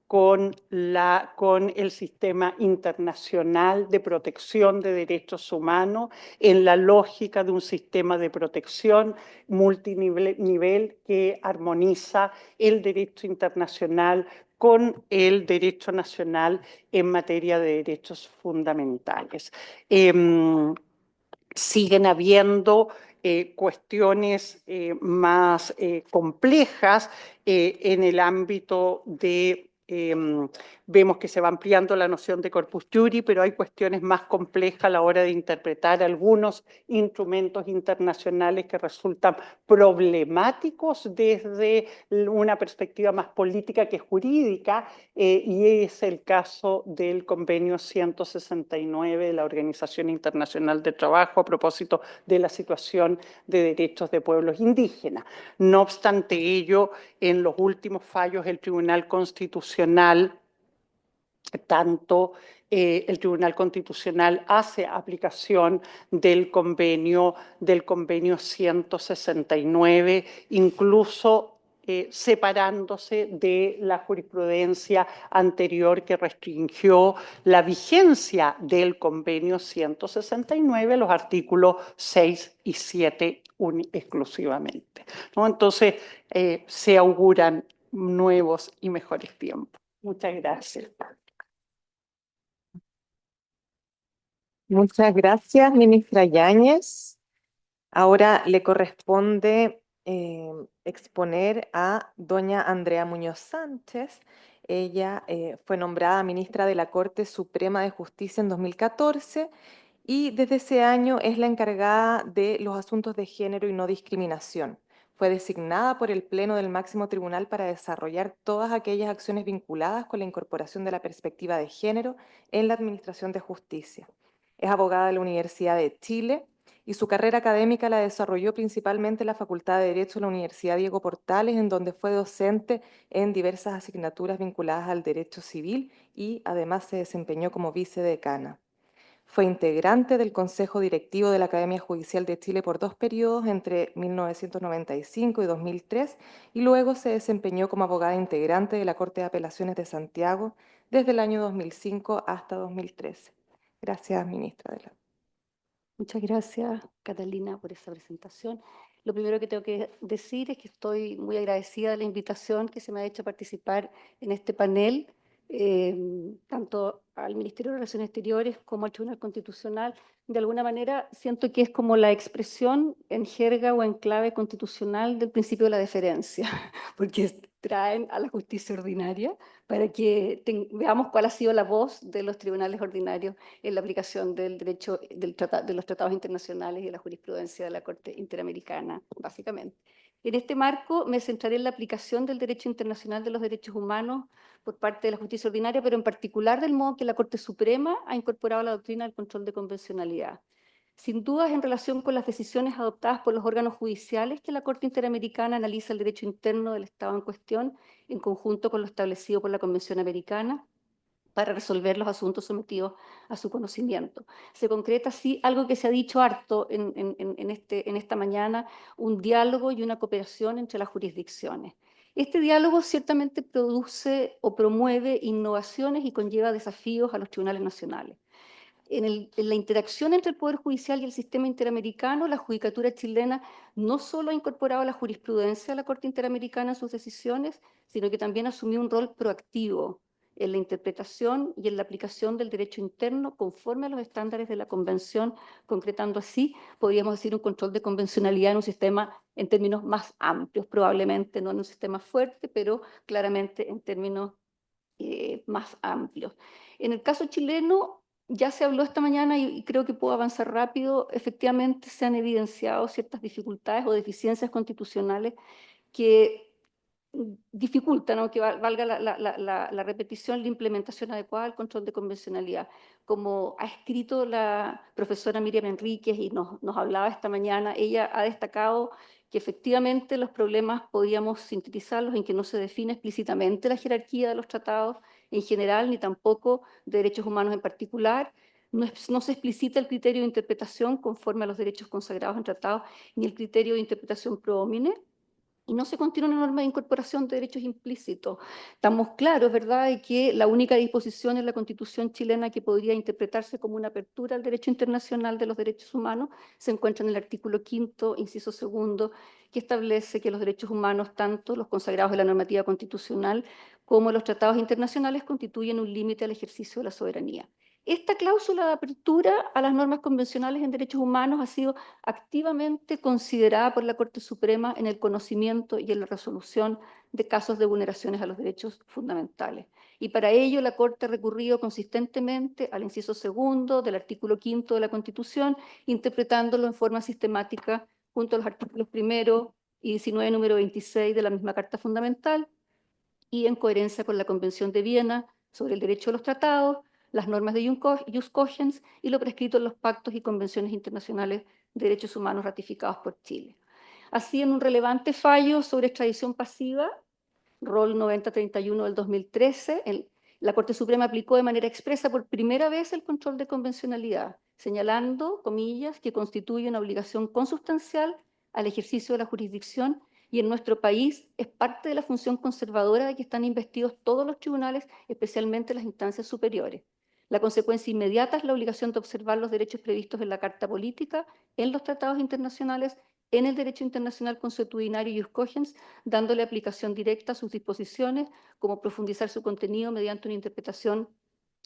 con el sistema internacional de protección de derechos humanos en la lógica de un sistema de protección multinivel que armoniza el derecho internacional con el derecho nacional en materia de derechos fundamentales. Siguen habiendo cuestiones más complejas en el ámbito de vemos que se va ampliando la noción de corpus juris, pero hay cuestiones más complejas a la hora de interpretar algunos instrumentos internacionales que resultan problemáticos desde una perspectiva más política que jurídica, y es el caso del convenio 169 de la Organización Internacional del Trabajo a propósito de la situación de derechos de pueblos indígenas. No obstante ello, en los últimos fallos el Tribunal Constitucional, el Tribunal Constitucional hace aplicación del convenio 169, incluso separándose de la jurisprudencia anterior que restringió la vigencia del convenio 169, los artículos 6 y 7 exclusivamente, ¿no? Entonces, se auguran nuevos y mejores tiempos. Muchas gracias. Muchas gracias, ministra Yáñez. Ahora le corresponde exponer a doña Andrea Muñoz Sánchez. Ella fue nombrada ministra de la Corte Suprema de Justicia en 2014 y desde ese año es la encargada de los asuntos de género y no discriminación. Fue designada por el Pleno del Máximo Tribunal para desarrollar todas aquellas acciones vinculadas con la incorporación de la perspectiva de género en la Administración de Justicia. Es abogada de la Universidad de Chile y su carrera académica la desarrolló principalmente en la Facultad de Derecho de la Universidad Diego Portales, en donde fue docente en diversas asignaturas vinculadas al derecho civil y además se desempeñó como vicedecana. Fue integrante del Consejo Directivo de la Academia Judicial de Chile por 2 periodos entre 1995 y 2003 y luego se desempeñó como abogada integrante de la Corte de Apelaciones de Santiago desde el año 2005 hasta 2013. Gracias, ministra. Muchas gracias, Catalina, por esta presentación. Lo primero que tengo que decir es que estoy muy agradecida de la invitación que se me ha hecho a participar en este panel, tanto al Ministerio de Relaciones Exteriores como al Tribunal Constitucional. De alguna manera siento que es como la expresión en jerga o en clave constitucional del principio de la deferencia, porque traen a la justicia ordinaria para que veamos cuál ha sido la voz de los tribunales ordinarios en la aplicación del derecho de los tratados internacionales y de la jurisprudencia de la Corte Interamericana, básicamente. En este marco me centraré en la aplicación del derecho internacional de los derechos humanos por parte de la justicia ordinaria, pero en particular del modo que la Corte Suprema ha incorporado la doctrina del control de convencionalidad. Sin dudas, en relación con las decisiones adoptadas por los órganos judiciales que la Corte Interamericana analiza el derecho interno del Estado en cuestión, en conjunto con lo establecido por la Convención Americana, para resolver los asuntos sometidos a su conocimiento. Se concreta así algo que se ha dicho harto en esta mañana, un diálogo y una cooperación entre las jurisdicciones. Este diálogo ciertamente produce o promueve innovaciones y conlleva desafíos a los tribunales nacionales. En la interacción entre el Poder Judicial y el sistema interamericano, la judicatura chilena no solo ha incorporado la jurisprudencia de la Corte Interamericana en sus decisiones, sino que también asumió un rol proactivo en la interpretación y en la aplicación del derecho interno conforme a los estándares de la Convención, concretando así, podríamos decir, un control de convencionalidad en un sistema en términos más amplios, probablemente no en un sistema fuerte, pero claramente en términos más amplios. En el caso chileno, ya se habló esta mañana y creo que puedo avanzar rápido, efectivamente se han evidenciado ciertas dificultades o deficiencias constitucionales que dificultan, aunque valga la repetición, la implementación adecuada del control de convencionalidad. Como ha escrito la profesora Miriam Enríquez y nos hablaba esta mañana, ella ha destacado que efectivamente los problemas podíamos sintetizarlos en que no se define explícitamente la jerarquía de los tratados en general, ni tampoco de derechos humanos en particular. No se explicita el criterio de interpretación conforme a los derechos consagrados en tratados, ni el criterio de interpretación pro homine, y no se contiene una norma de incorporación de derechos implícitos. Estamos claros, ¿verdad?, de que la única disposición en la Constitución chilena que podría interpretarse como una apertura al derecho internacional de los derechos humanos se encuentra en el artículo 5º, inciso 2, que establece que los derechos humanos, tanto los consagrados en la normativa constitucional como los tratados internacionales, constituyen un límite al ejercicio de la soberanía. Esta cláusula de apertura a las normas convencionales en derechos humanos ha sido activamente considerada por la Corte Suprema en el conocimiento y en la resolución de casos de vulneraciones a los derechos fundamentales. Y para ello la Corte ha recurrido consistentemente al inciso 2 del artículo 5º de la Constitución, interpretándolo en forma sistemática junto a los artículos 1 y 19, número 26 de la misma Carta Fundamental, y en coherencia con la Convención de Viena sobre el derecho a los tratados, las normas de Jus Cogens y lo prescrito en los pactos y convenciones internacionales de derechos humanos ratificados por Chile. Así, en un relevante fallo sobre extradición pasiva, Rol 9031 del 2013, la Corte Suprema aplicó de manera expresa por primera vez el control de convencionalidad, señalando, comillas, que constituye una obligación consustancial al ejercicio de la jurisdicción, y en nuestro país es parte de la función conservadora de que están investidos todos los tribunales, especialmente las instancias superiores. La consecuencia inmediata es la obligación de observar los derechos previstos en la Carta Política, en los tratados internacionales, en el derecho internacional consuetudinario y Jus Cogens, dándole aplicación directa a sus disposiciones, como profundizar su contenido mediante una interpretación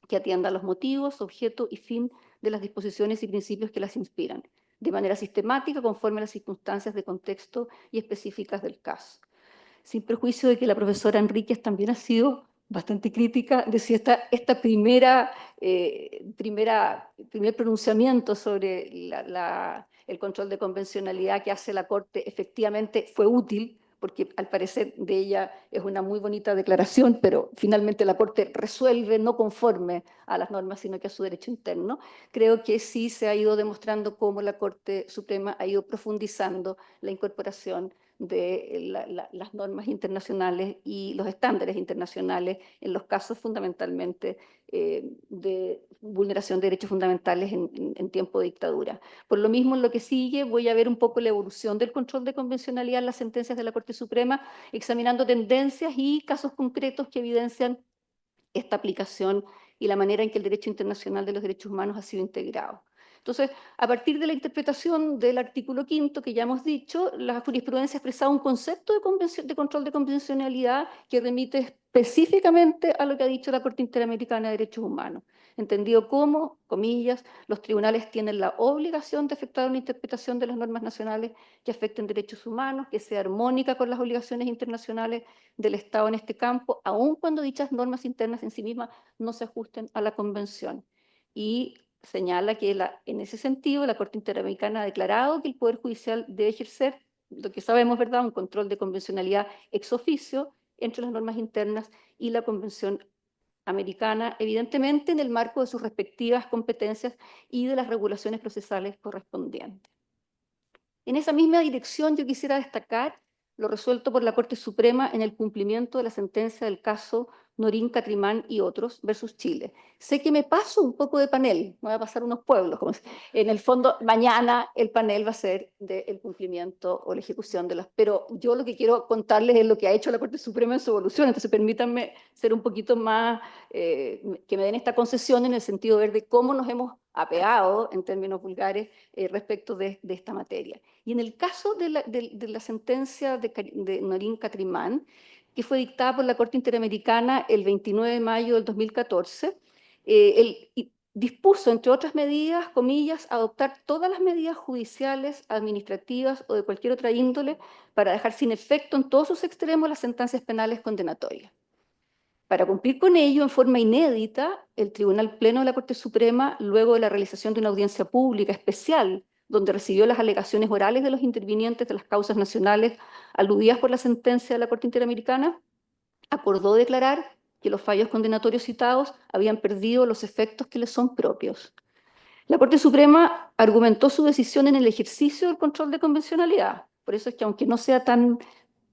que atienda a los motivos, objeto y fin de las disposiciones y principios que las inspiran, de manera sistemática, conforme a las circunstancias de contexto y específicas del caso. Sin perjuicio de que la profesora Enríquez también ha sido bastante crítica, decía esta primer pronunciamiento sobre el control de convencionalidad que hace la Corte efectivamente fue útil, porque al parecer de ella es una muy bonita declaración, pero finalmente la Corte resuelve no conforme a las normas, sino que a su derecho interno. Creo que sí se ha ido demostrando cómo la Corte Suprema ha ido profundizando la incorporación de las normas internacionales y los estándares internacionales en los casos fundamentalmente de vulneración de derechos fundamentales en tiempo de dictadura. Por lo mismo, en lo que sigue voy a ver un poco la evolución del control de convencionalidad en las sentencias de la Corte Suprema, examinando tendencias y casos concretos que evidencian esta aplicación y la manera en que el derecho internacional de los derechos humanos ha sido integrado. Entonces, a partir de la interpretación del artículo 5º que ya hemos dicho, la jurisprudencia ha expresado un concepto de control de convencionalidad que remite específicamente a lo que ha dicho la Corte Interamericana de Derechos Humanos, entendido como, comillas, los tribunales tienen la obligación de efectuar una interpretación de las normas nacionales que afecten derechos humanos, que sea armónica con las obligaciones internacionales del Estado en este campo, aun cuando dichas normas internas en sí mismas no se ajusten a la Convención. Y señala que en ese sentido la Corte Interamericana ha declarado que el Poder Judicial debe ejercer, lo que sabemos, ¿verdad?, un control de convencionalidad ex oficio entre las normas internas y la Convención Americana, evidentemente en el marco de sus respectivas competencias y de las regulaciones procesales correspondientes. En esa misma dirección yo quisiera destacar lo resuelto por la Corte Suprema en el cumplimiento de la sentencia del caso Norín Catrimán y otros versus Chile. Sé que me paso un poco de panel, me voy a pasar unos pueblos. En el fondo, mañana el panel va a ser del cumplimiento o la ejecución de las... Pero yo lo que quiero contarles es lo que ha hecho la Corte Suprema en su evolución, entonces permítanme ser un poquito más, que me den esta concesión en el sentido de ver de cómo nos hemos apeado, en términos vulgares, respecto de esta materia. Y en el caso de la sentencia de Norín Catrimán, que fue dictada por la Corte Interamericana el 29 de mayo del 2014, dispuso, entre otras medidas, comillas, adoptar todas las medidas judiciales, administrativas o de cualquier otra índole para dejar sin efecto en todos sus extremos las sentencias penales condenatorias. Para cumplir con ello, en forma inédita, el Tribunal Pleno de la Corte Suprema, luego de la realización de una audiencia pública especial donde recibió las alegaciones orales de los intervinientes de las causas nacionales aludidas por la sentencia de la Corte Interamericana, acordó declarar que los fallos condenatorios citados habían perdido los efectos que les son propios. La Corte Suprema argumentó su decisión en el ejercicio del control de convencionalidad. Por eso es que, aunque no sea tan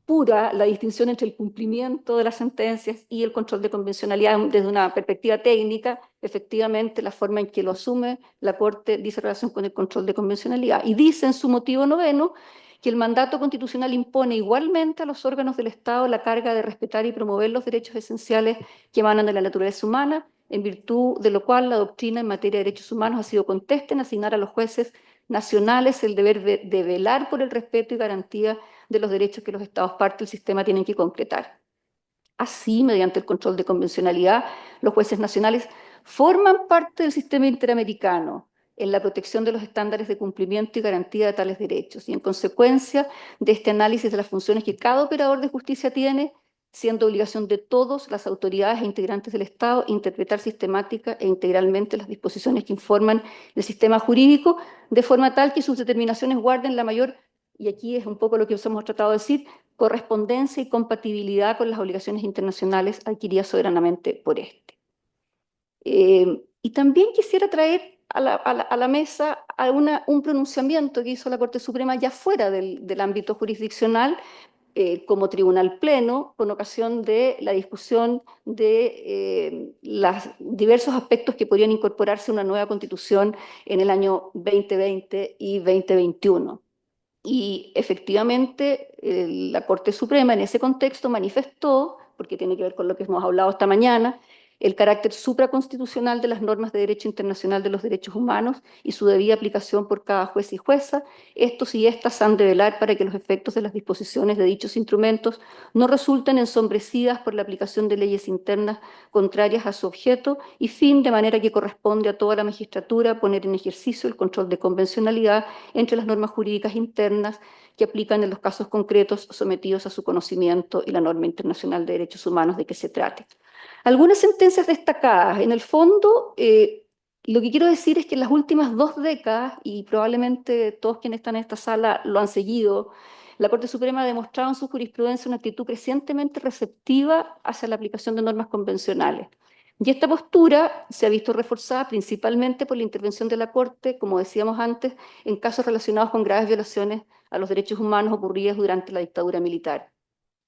pura la distinción entre el cumplimiento de las sentencias y el control de convencionalidad desde una perspectiva técnica, efectivamente la forma en que lo asume la Corte dice relación con el control de convencionalidad. Y dice en su motivo 9º que el mandato constitucional impone igualmente a los órganos del Estado la carga de respetar y promover los derechos esenciales que emanan de la naturaleza humana, en virtud de lo cual la doctrina en materia de derechos humanos ha sido contesta en asignar a los jueces nacionales el deber de velar por el respeto y garantía de los derechos que los Estados parte del sistema tienen que concretar. Así, mediante el control de convencionalidad, los jueces nacionales forman parte del sistema interamericano en la protección de los estándares de cumplimiento y garantía de tales derechos. Y en consecuencia de este análisis de las funciones que cada operador de justicia tiene, siendo obligación de todas las autoridades e integrantes del Estado interpretar sistemática e integralmente las disposiciones que informan el sistema jurídico, de forma tal que sus determinaciones guarden la mayor, y aquí es un poco lo que os hemos tratado de decir, correspondencia y compatibilidad con las obligaciones internacionales adquiridas soberanamente por este. Y también quisiera traer a la mesa un pronunciamiento que hizo la Corte Suprema ya fuera del ámbito jurisdiccional, como tribunal pleno, con ocasión de la discusión de los diversos aspectos que podrían incorporarse a una nueva constitución en el año 2020 y 2021. Y efectivamente, la Corte Suprema en ese contexto manifestó, porque tiene que ver con lo que hemos hablado esta mañana, el carácter supraconstitucional de las normas de derecho internacional de los derechos humanos y su debida aplicación por cada juez y jueza. Estos y estas han de velar para que los efectos de las disposiciones de dichos instrumentos no resulten ensombrecidas por la aplicación de leyes internas contrarias a su objeto y fin, de manera que corresponde a toda la magistratura poner en ejercicio el control de convencionalidad entre las normas jurídicas internas que aplican en los casos concretos sometidos a su conocimiento y la norma internacional de derechos humanos de que se trate. Algunas sentencias destacadas. En el fondo, lo que quiero decir es que en las últimas 2 décadas, y probablemente todos quienes están en esta sala lo han seguido, la Corte Suprema ha demostrado en su jurisprudencia una actitud crecientemente receptiva hacia la aplicación de normas convencionales. Y esta postura se ha visto reforzada principalmente por la intervención de la Corte, como decíamos antes, en casos relacionados con graves violaciones a los derechos humanos ocurridas durante la dictadura militar,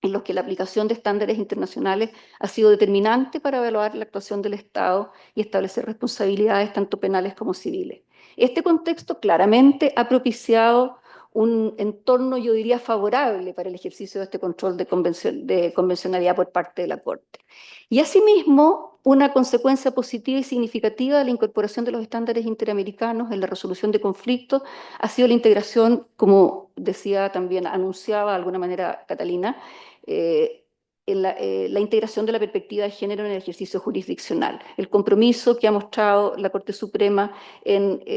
en los que la aplicación de estándares internacionales ha sido determinante para evaluar la actuación del Estado y establecer responsabilidades tanto penales como civiles. Este contexto claramente ha propiciado un entorno, yo diría, favorable para el ejercicio de este control de convencionalidad por parte de la Corte. Y asimismo, una consecuencia positiva y significativa de la incorporación de los estándares interamericanos en la resolución de conflictos ha sido la integración, como decía también, anunciaba de alguna manera Catalina, en la integración de la perspectiva de género en el ejercicio jurisdiccional. El compromiso que ha mostrado la Corte Suprema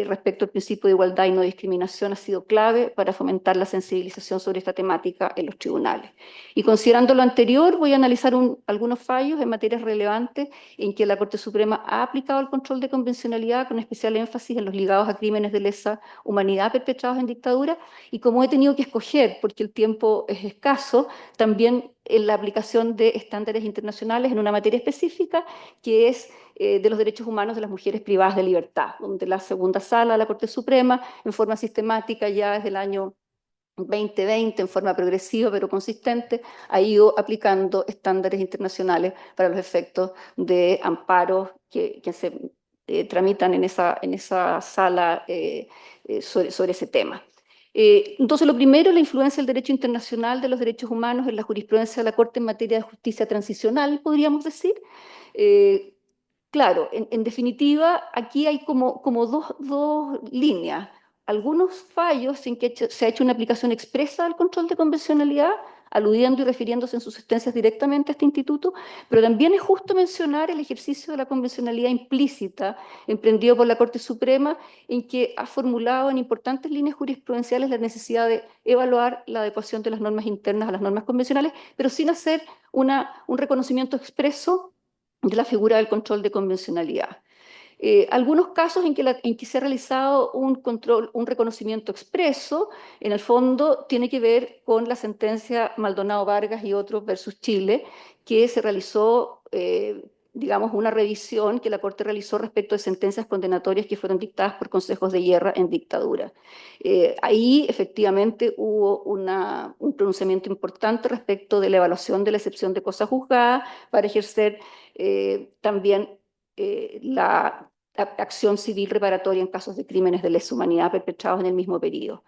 respecto al principio de igualdad y no discriminación ha sido clave para fomentar la sensibilización sobre esta temática en los tribunales. Y considerando lo anterior, voy a analizar algunos fallos en materias relevantes en que la Corte Suprema ha aplicado el control de convencionalidad con especial énfasis en los ligados a crímenes de lesa humanidad perpetrados en dictadura, y como he tenido que escoger, porque el tiempo es escaso, también en la aplicación de estándares internacionales en una materia específica que es de los derechos humanos de las mujeres privadas de libertad, donde la segunda sala de la Corte Suprema, en forma sistemática ya desde el año 2020, en forma progresiva pero consistente, ha ido aplicando estándares internacionales para los efectos de amparos que se tramitan en esa sala sobre ese tema. Entonces, lo primero, la influencia del derecho internacional de los derechos humanos en la jurisprudencia de la Corte en materia de justicia transicional, podríamos decir. Claro, en definitiva, aquí hay como dos líneas. Algunos fallos en que se ha hecho una aplicación expresa al control de convencionalidad, aludiendo y refiriéndose en sus sentencias directamente a este instituto, pero también es justo mencionar el ejercicio de la convencionalidad implícita emprendido por la Corte Suprema, en que ha formulado en importantes líneas jurisprudenciales la necesidad de evaluar la adecuación de las normas internas a las normas convencionales, pero sin hacer un reconocimiento expreso de la figura del control de convencionalidad. Algunos casos en que se ha realizado un control, un reconocimiento expreso, en el fondo tiene que ver con la sentencia Maldonado Vargas y otros versus Chile, que se realizó, digamos, una revisión que la Corte realizó respecto de sentencias condenatorias que fueron dictadas por consejos de guerra en dictadura. Ahí efectivamente hubo un pronunciamiento importante respecto de la evaluación de la excepción de cosa juzgada para ejercer también la acción civil reparatoria en casos de crímenes de lesa humanidad perpetrados en el mismo periodo.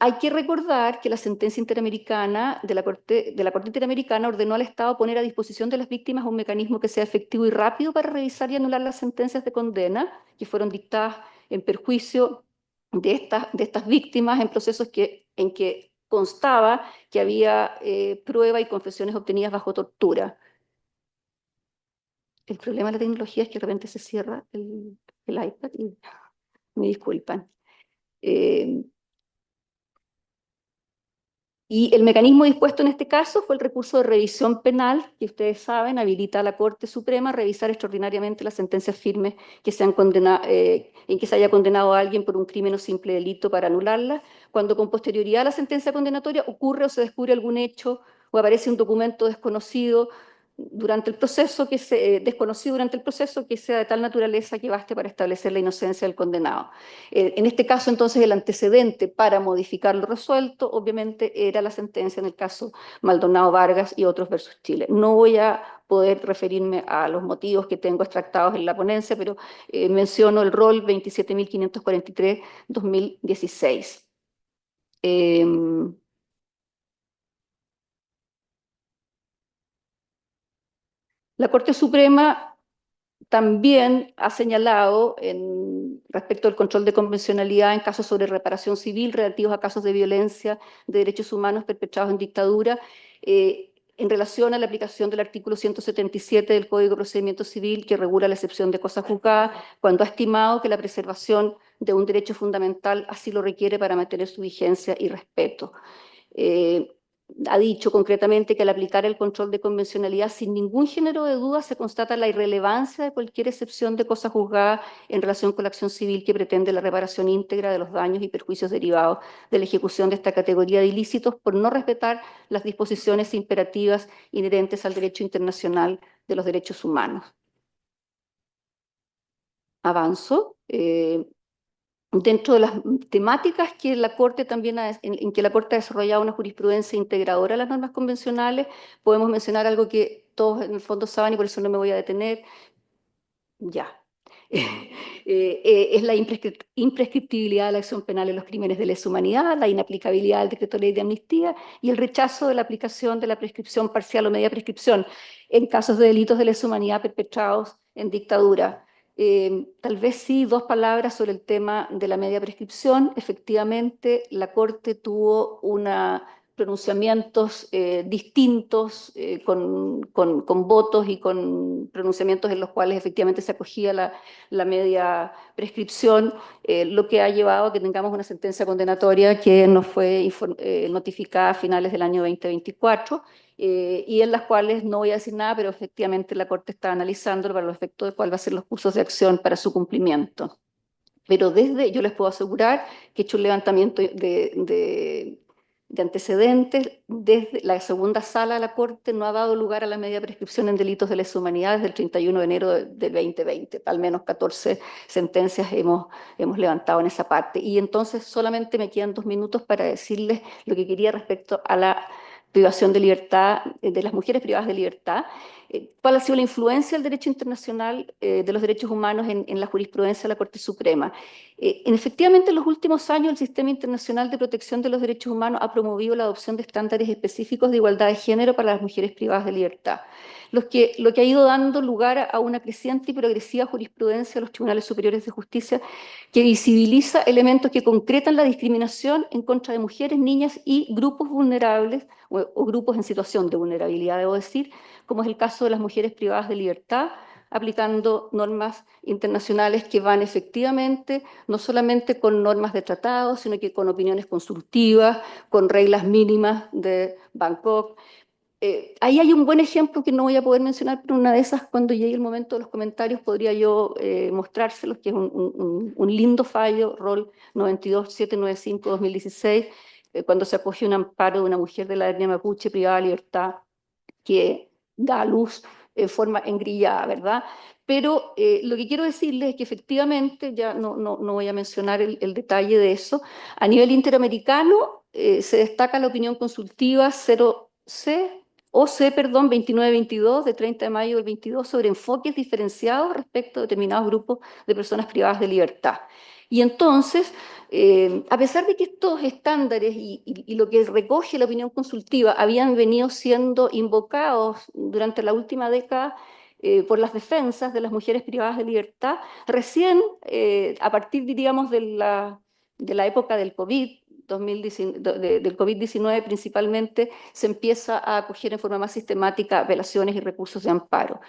Hay que recordar que la sentencia interamericana de la Corte Interamericana ordenó al Estado poner a disposición de las víctimas un mecanismo que sea efectivo y rápido para revisar y anular las sentencias de condena que fueron dictadas en perjuicio de estas víctimas en procesos en que constaba que había prueba y confesiones obtenidas bajo tortura. El problema de la tecnología es que de repente se cierra el iPad y me disculpan. Y el mecanismo dispuesto en este caso fue el recurso de revisión penal, que ustedes saben, habilita a la Corte Suprema a revisar extraordinariamente las sentencias firmes que se han condenado, en que se haya condenado a alguien por un crimen o simple delito para anularla, cuando con posterioridad a la sentencia condenatoria ocurre o se descubre algún hecho o aparece un documento desconocido durante el proceso desconocido durante el proceso que sea de tal naturaleza que baste para establecer la inocencia del condenado. En este caso, entonces, el antecedente para modificar lo resuelto, obviamente, era la sentencia en el caso Maldonado Vargas y otros versus Chile. No voy a poder referirme a los motivos que tengo extractados en la ponencia, pero menciono el rol 27.543-2016. La Corte Suprema también ha señalado respecto al control de convencionalidad en casos sobre reparación civil relativos a casos de violencia de derechos humanos perpetrados en dictadura, en relación a la aplicación del artículo 177 del Código de Procedimiento Civil que regula la excepción de cosa juzgada, cuando ha estimado que la preservación de un derecho fundamental así lo requiere para mantener su vigencia y respeto. Ha dicho concretamente que al aplicar el control de convencionalidad sin ningún género de duda se constata la irrelevancia de cualquier excepción de cosa juzgada en relación con la acción civil que pretende la reparación íntegra de los daños y perjuicios derivados de la ejecución de esta categoría de ilícitos por no respetar las disposiciones imperativas inherentes al derecho internacional de los derechos humanos. Avanzo. Dentro de las temáticas que la Corte en que la Corte ha desarrollado una jurisprudencia integradora a las normas convencionales, podemos mencionar algo que todos en el fondo saben y por eso no me voy a detener. Ya. Es la imprescriptibilidad de la acción penal en los crímenes de lesa humanidad, la inaplicabilidad del decreto de ley de amnistía y el rechazo de la aplicación de la prescripción parcial o media prescripción en casos de delitos de lesa humanidad perpetrados en dictadura. Tal vez sí, dos palabras sobre el tema de la media prescripción. Efectivamente, la Corte tuvo pronunciamientos distintos, con votos y con pronunciamientos en los cuales efectivamente se acogía la media prescripción, lo que ha llevado a que tengamos una sentencia condenatoria que nos fue notificada a finales del año 2024. Y en las cuales no voy a decir nada, pero efectivamente la Corte está analizando para los efectos de cuáles van a ser los cursos de acción para su cumplimiento. Pero yo les puedo asegurar que he hecho un levantamiento de antecedentes. Desde la segunda sala de la Corte no ha dado lugar a la media prescripción en delitos de lesa humanidad desde el 31 de enero del 2020. Al menos 14 sentencias hemos levantado en esa parte. Y entonces solamente me quedan 2 minutos para decirles lo que quería respecto a la privación de libertad, de las mujeres privadas de libertad. ¿Cuál ha sido la influencia del derecho internacional de los derechos humanos en la jurisprudencia de la Corte Suprema? Efectivamente, en los últimos años el Sistema Internacional de Protección de los Derechos Humanos ha promovido la adopción de estándares específicos de igualdad de género para las mujeres privadas de libertad, lo que ha ido dando lugar a una creciente y progresiva jurisprudencia de los tribunales superiores de justicia que visibiliza elementos que concretan la discriminación en contra de mujeres, niñas y grupos vulnerables o grupos en situación de vulnerabilidad, debo decir, como es el caso de las mujeres privadas de libertad, aplicando normas internacionales que van efectivamente, no solamente con normas de tratado, sino que con opiniones constructivas, con reglas mínimas de Bangkok, ahí hay un buen ejemplo que no voy a poder mencionar, pero una de esas, cuando llegue el momento de los comentarios, podría yo mostrárselos, que es un lindo fallo, rol 92795-2016, cuando se acogió un amparo de una mujer de la etnia mapuche privada de libertad que da a luz en forma engrillada, ¿verdad? Pero lo que quiero decirles es que efectivamente, ya no voy a mencionar el detalle de eso, a nivel interamericano se destaca la opinión consultiva 0C, OC, perdón, 2922 de 30 de mayo del 22 sobre enfoques diferenciados respecto a determinados grupos de personas privadas de libertad. Y entonces, a pesar de que estos estándares y lo que recoge la opinión consultiva habían venido siendo invocados durante la última década por las defensas de las mujeres privadas de libertad, recién a partir, diríamos, de la época del COVID, 2019, del COVID-19 principalmente, se empieza a acoger en forma más sistemática apelaciones y recursos de amparo.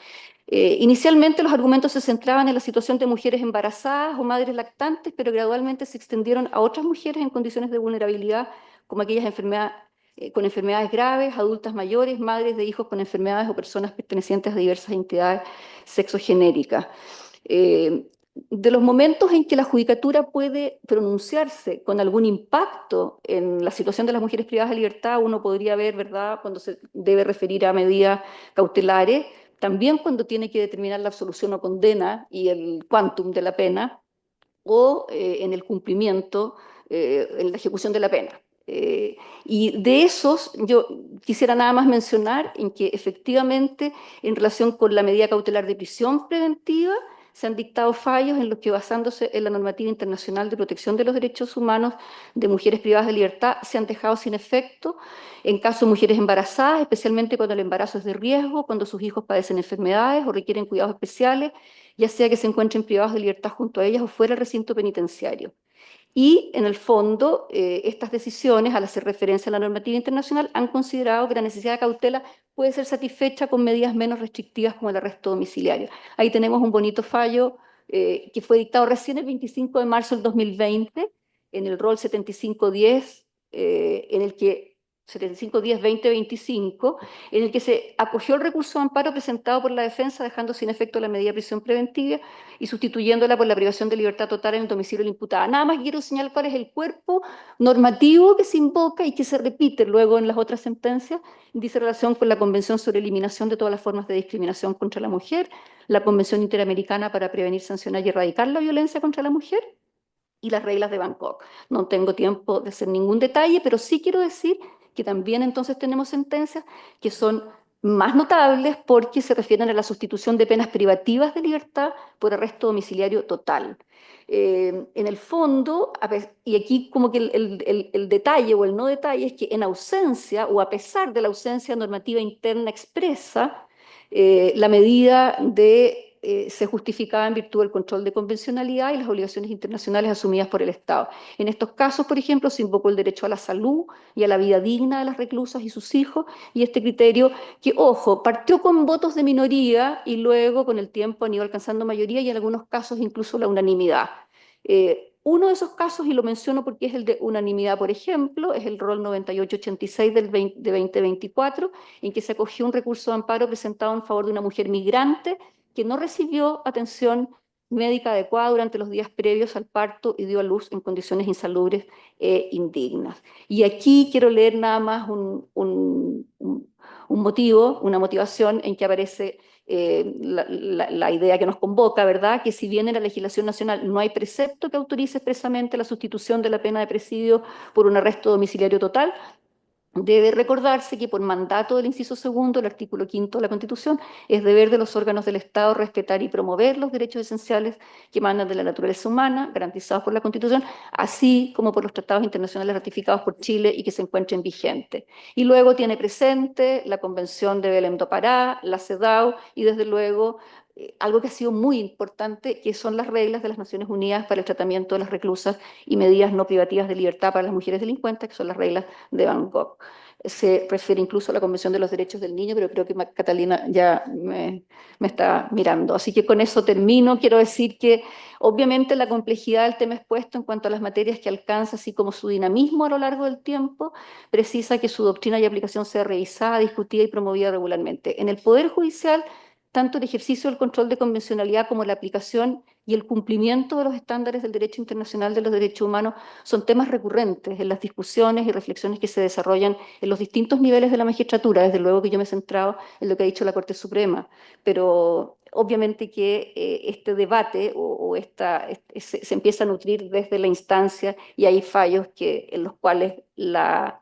Inicialmente los argumentos se centraban en la situación de mujeres embarazadas o madres lactantes, pero gradualmente se extendieron a otras mujeres en condiciones de vulnerabilidad, como aquellas con enfermedades graves, adultas mayores, madres de hijos con enfermedades o personas pertenecientes a diversas entidades sexogenéricas. De los momentos en que la judicatura puede pronunciarse con algún impacto en la situación de las mujeres privadas de libertad, uno podría ver, ¿verdad?, cuando se debe referir a medidas cautelares, también cuando tiene que determinar la absolución o condena y el quantum de la pena, o en el cumplimiento, en la ejecución de la pena. Y de esos, yo quisiera nada más mencionar en que efectivamente, en relación con la medida cautelar de prisión preventiva, se han dictado fallos en los que, basándose en la normativa internacional de protección de los derechos humanos de mujeres privadas de libertad, se han dejado sin efecto en caso de mujeres embarazadas, especialmente cuando el embarazo es de riesgo, cuando sus hijos padecen enfermedades o requieren cuidados especiales, ya sea que se encuentren privados de libertad junto a ellas o fuera del recinto penitenciario. Y, en el fondo, estas decisiones, al hacer referencia a la normativa internacional, han considerado que la necesidad de cautela puede ser satisfecha con medidas menos restrictivas como el arresto domiciliario. Ahí tenemos un bonito fallo que fue dictado recién el 25 de marzo del 2020, en el rol 7510, en el que 7510-2025, en el que se acogió el recurso de amparo presentado por la defensa, dejando sin efecto la medida de prisión preventiva y sustituyéndola por la privación de libertad total en el domicilio de la imputada. Nada más quiero señalar cuál es el cuerpo normativo que se invoca y que se repite luego en las otras sentencias. Dice relación con la Convención sobre Eliminación de todas las formas de discriminación contra la mujer, la Convención Interamericana para prevenir, sancionar y erradicar la violencia contra la mujer y las reglas de Bangkok. No tengo tiempo de hacer ningún detalle, pero sí quiero decir que también entonces tenemos sentencias que son más notables porque se refieren a la sustitución de penas privativas de libertad por arresto domiciliario total. En el fondo, y aquí como que el detalle o el no detalle es que en ausencia o a pesar de la ausencia normativa interna expresa, la medida se justificaba en virtud del control de convencionalidad y las obligaciones internacionales asumidas por el Estado. En estos casos, por ejemplo, se invocó el derecho a la salud y a la vida digna de las reclusas y sus hijos, y este criterio que, ojo, partió con votos de minoría y luego con el tiempo han ido alcanzando mayoría y en algunos casos incluso la unanimidad. Uno de esos casos, y lo menciono porque es el de unanimidad, por ejemplo, es el rol 9886 de 2024, en que se acogió un recurso de amparo presentado en favor de una mujer migrante que no recibió atención médica adecuada durante los días previos al parto y dio a luz en condiciones insalubres e indignas. Y aquí quiero leer nada más un motivo, una motivación en que aparece la idea que nos convoca, ¿verdad? Que si bien en la legislación nacional no hay precepto que autorice expresamente la sustitución de la pena de presidio por un arresto domiciliario total, debe recordarse que por mandato del inciso segundo, el artículo 5 de la Constitución, es deber de los órganos del Estado respetar y promover los derechos esenciales que emanan de la naturaleza humana, garantizados por la Constitución, así como por los tratados internacionales ratificados por Chile y que se encuentren vigentes. Y luego tiene presente la Convención de Belém do Pará, la CEDAW y desde luego algo que ha sido muy importante, que son las reglas de las Naciones Unidas para el tratamiento de las reclusas y medidas no privativas de libertad para las mujeres delincuentes, que son las reglas de Bangkok. Se refiere incluso a la Convención de los Derechos del Niño, pero creo que Catalina ya me está mirando. Así que con eso termino. Quiero decir que obviamente la complejidad del tema expuesto en cuanto a las materias que alcanza, así como su dinamismo a lo largo del tiempo, precisa que su doctrina y aplicación sea revisada, discutida y promovida regularmente. En el Poder Judicial, tanto el ejercicio del control de convencionalidad como la aplicación y el cumplimiento de los estándares del derecho internacional de los derechos humanos son temas recurrentes en las discusiones y reflexiones que se desarrollan en los distintos niveles de la magistratura. Desde luego que yo me he centrado en lo que ha dicho la Corte Suprema, pero obviamente que este debate se empieza a nutrir desde la instancia y hay fallos en los cuales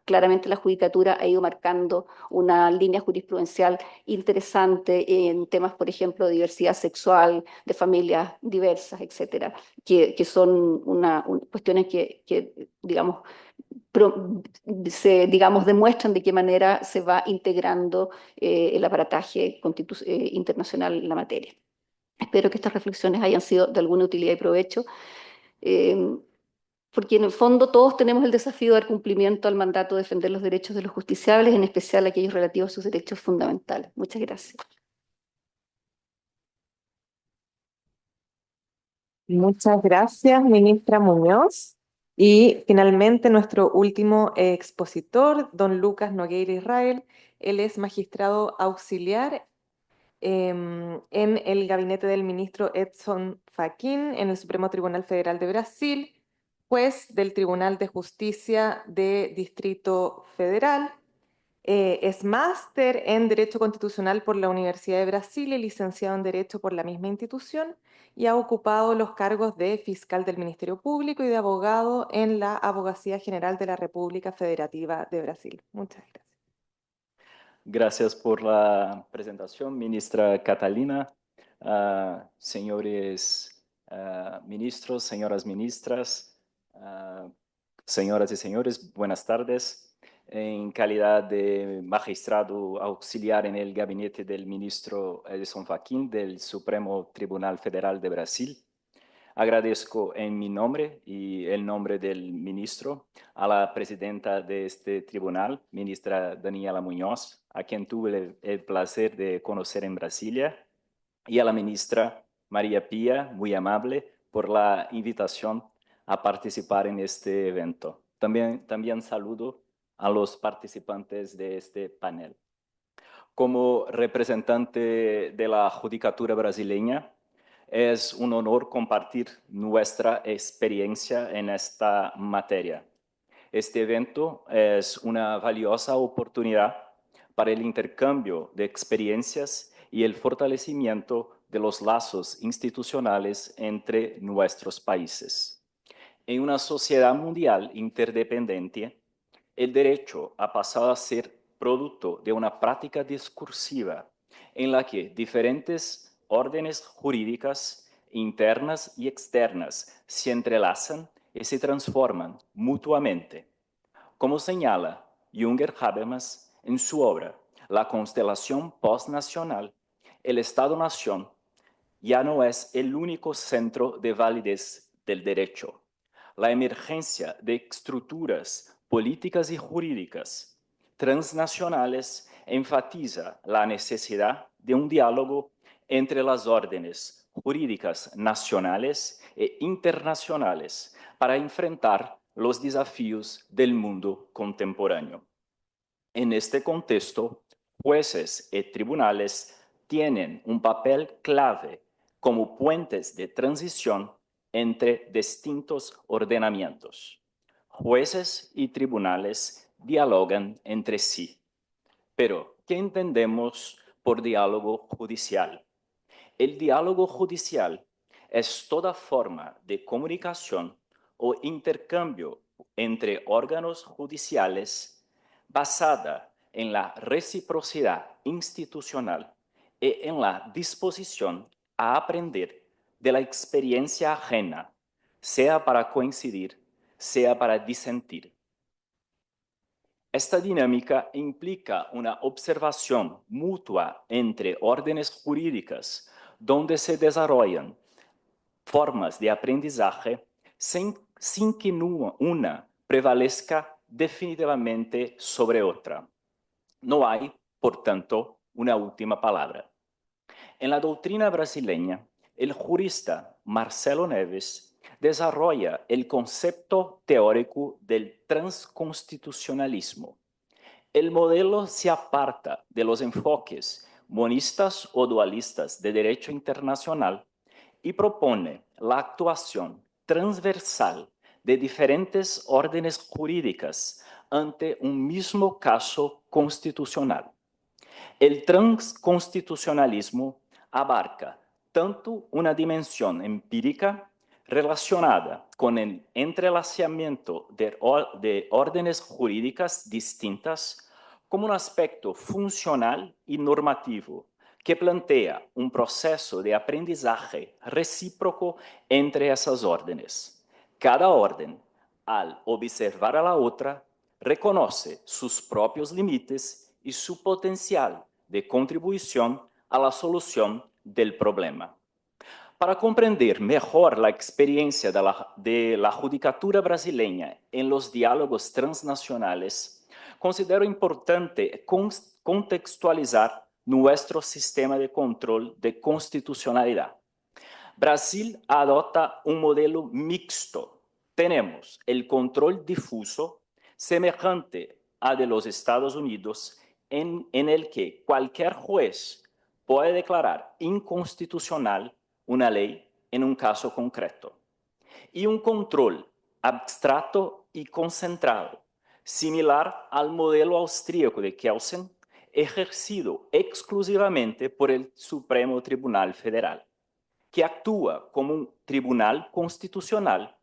claramente la judicatura ha ido marcando una línea jurisprudencial interesante en temas, por ejemplo, de diversidad sexual, de familias diversas, etcétera, que son cuestiones que digamos, digamos, demuestran de qué manera se va integrando el aparataje internacional en la materia. Espero que estas reflexiones hayan sido de alguna utilidad y provecho, porque en el fondo todos tenemos el desafío de dar cumplimiento al mandato de defender los derechos de los justiciables, en especial aquellos relativos a sus derechos fundamentales. Muchas gracias. Muchas gracias, ministra Muñoz. Y finalmente nuestro último expositor, don Lucas Nogueira Israel. Él es magistrado auxiliar en el gabinete del ministro Edson Fachin en el Supremo Tribunal Federal de Brasil, juez del Tribunal de Justicia de Distrito Federal. Es máster en Derecho Constitucional por la Universidad de Brasil y licenciado en Derecho por la misma institución, y ha ocupado los cargos de fiscal del Ministerio Público y de abogado en la Abogacía General de la República Federativa de Brasil. Muchas gracias. Gracias por la presentación, ministra Catalina. Señores ministros, señoras ministras, señoras y señores, buenas tardes. En calidad de magistrado auxiliar en el gabinete del ministro Edson Fachin del Supremo Tribunal Federal de Brasil, agradezco en mi nombre y el nombre del ministro a la presidenta de este tribunal, ministra Daniela Muñoz, a quien tuve el placer de conocer en Brasilia, y a la ministra María Pía, muy amable, por la invitación a participar en este evento. También saludo a los participantes de este panel. Como representante de la judicatura brasileña, es un honor compartir nuestra experiencia en esta materia. Este evento es una valiosa oportunidad para el intercambio de experiencias y el fortalecimiento de los lazos institucionales entre nuestros países. En una sociedad mundial interdependiente, el derecho ha pasado a ser producto de una práctica discursiva en la que diferentes órdenes jurídicas internas y externas se entrelazan y se transforman mutuamente. Como señala Jürgen Habermas en su obra La constelación postnacional, el Estado-Nación ya no es el único centro de validez del derecho. La emergencia de estructuras políticas y jurídicas transnacionales enfatiza la necesidad de un diálogo entre las órdenes jurídicas nacionales e internacionales para enfrentar los desafíos del mundo contemporáneo. En este contexto, jueces y tribunales tienen un papel clave como puentes de transición entre distintos ordenamientos. Jueces y tribunales dialogan entre sí. Pero, ¿qué entendemos por diálogo judicial? El diálogo judicial es toda forma de comunicación o intercambio entre órganos judiciales basada en la reciprocidad institucional y en la disposición a aprender de la experiencia ajena, sea para coincidir, sea para disentir. Esta dinámica implica una observación mutua entre órdenes jurídicas, donde se desarrollan formas de aprendizaje sin que una prevalezca definitivamente sobre otra. No hay, por tanto, una última palabra. En la doctrina brasileña, el jurista Marcelo Neves desarrolla el concepto teórico del transconstitucionalismo. El modelo se aparta de los enfoques monistas o dualistas de derecho internacional y propone la actuación transversal de diferentes órdenes jurídicas ante un mismo caso constitucional. El transconstitucionalismo abarca tanto una dimensión empírica relacionada con el entrelazamiento de órdenes jurídicas distintas, como un aspecto funcional y normativo que plantea un proceso de aprendizaje recíproco entre esas órdenes. Cada orden, al observar a la otra, reconoce sus propios límites y su potencial de contribución a la solución del problema. Para comprender mejor la experiencia de la judicatura brasileña en los diálogos transnacionales, considero importante contextualizar nuestro sistema de control de constitucionalidad. Brasil adopta un modelo mixto. Tenemos el control difuso, semejante a de los Estados Unidos, en el que cualquier juez puede declarar inconstitucional una ley en un caso concreto. Y un control abstracto y concentrado, similar al modelo austríaco de Kelsen, ejercido exclusivamente por el Supremo Tribunal Federal, que actúa como un tribunal constitucional,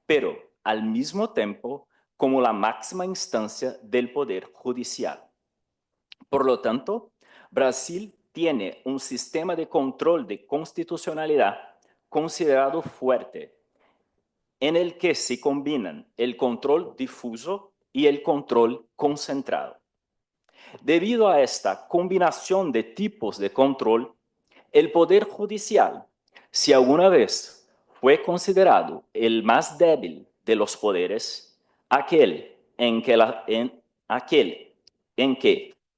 pero al mismo tiempo como la máxima instancia del poder judicial. Por lo tanto, Brasil tiene un sistema de control de constitucionalidad considerado fuerte, en el que se combinan el control difuso y el control concentrado. Debido a esta combinación de tipos de control, el Poder Judicial, si alguna vez fue considerado el más débil de los poderes, aquel en que,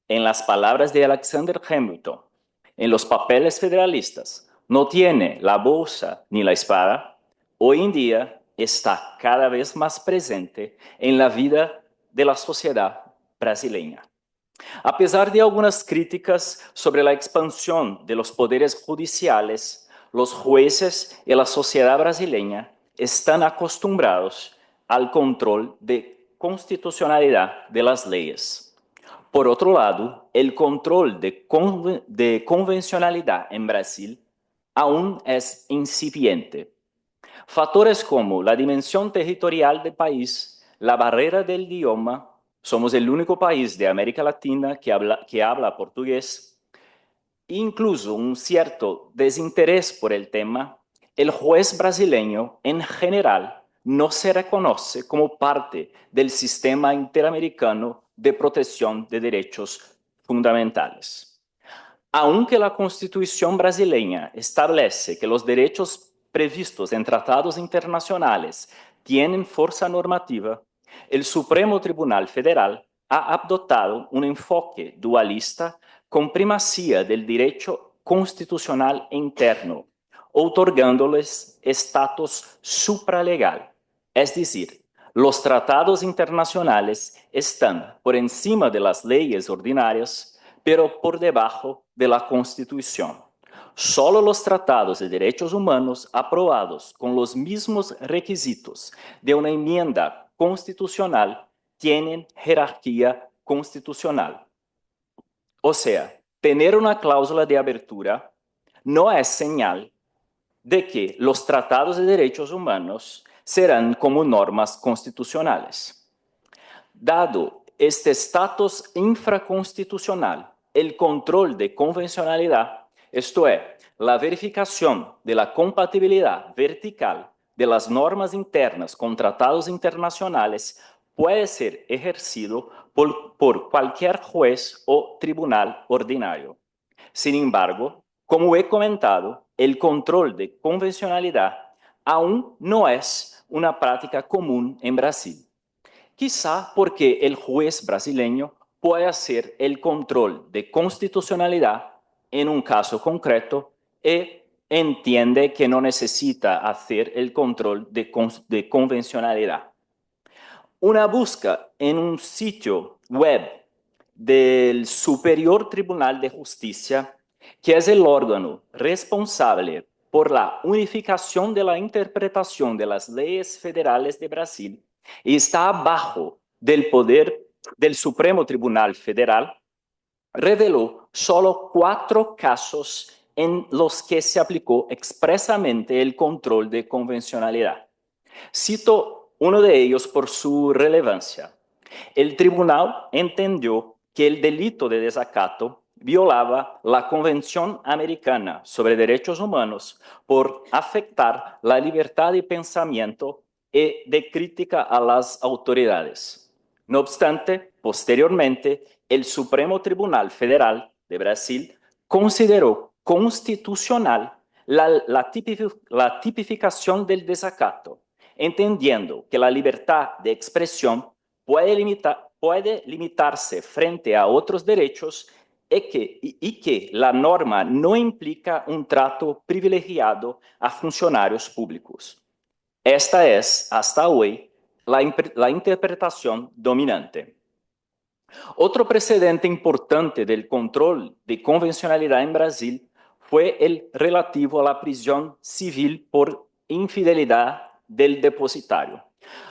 en las palabras de Alexander Hamilton, en los papeles federalistas, no tiene la bolsa ni la espada, hoy en día está cada vez más presente en la vida de la sociedad brasileña. A pesar de algunas críticas sobre la expansión de los poderes judiciales, los jueces y la sociedad brasileña están acostumbrados al control de constitucionalidad de las leyes. Por otro lado, el control de convencionalidad en Brasil aún es incipiente. Factores como la dimensión territorial del país, la barrera del idioma, somos el único país de América Latina que habla portugués, incluso un cierto desinterés por el tema, el juez brasileño en general no se reconoce como parte del sistema interamericano de protección de derechos fundamentales. Aunque la Constitución brasileña establece que los derechos previstos en tratados internacionales tienen fuerza normativa, el Supremo Tribunal Federal ha adoptado un enfoque dualista con primacía del derecho constitucional interno, otorgándoles estatus supralegal. Es decir, los tratados internacionales están por encima de las leyes ordinarias, pero por debajo de la Constitución. Solo los tratados de derechos humanos aprobados con los mismos requisitos de una enmienda constitucional tienen jerarquía constitucional. O sea, tener una cláusula de abertura no es señal de que los tratados de derechos humanos serán como normas constitucionales. Dado este estatus infraconstitucional, el control de convencionalidad, esto es, la verificación de la compatibilidad vertical de las normas internas con tratados internacionales, puede ser ejercido por cualquier juez o tribunal ordinario. Sin embargo, como he comentado, el control de convencionalidad aún no es una práctica común en Brasil. Quizá porque el juez brasileño puede hacer el control de constitucionalidad en un caso concreto y entiende que no necesita hacer el control de convencionalidad. Una búsqueda en un sitio web del Superior Tribunal de Justicia, que es el órgano responsable por la unificación de la interpretación de las leyes federales de Brasil y está abajo del poder del Supremo Tribunal Federal, reveló solo 4 casos en los que se aplicó expresamente el control de convencionalidad. Cito uno de ellos por su relevancia. El tribunal entendió que el delito de desacato violaba la Convención Americana sobre Derechos Humanos por afectar la libertad de pensamiento y de crítica a las autoridades. No obstante, posteriormente, el Supremo Tribunal Federal de Brasil consideró constitucional la tipificación del desacato, entendiendo que la libertad de expresión puede limitarse frente a otros derechos y que la norma no implica un trato privilegiado a funcionarios públicos. Esta es, hasta hoy, la interpretación dominante. Otro precedente importante del control de convencionalidad en Brasil fue el relativo a la prisión civil por infidelidad del depositario.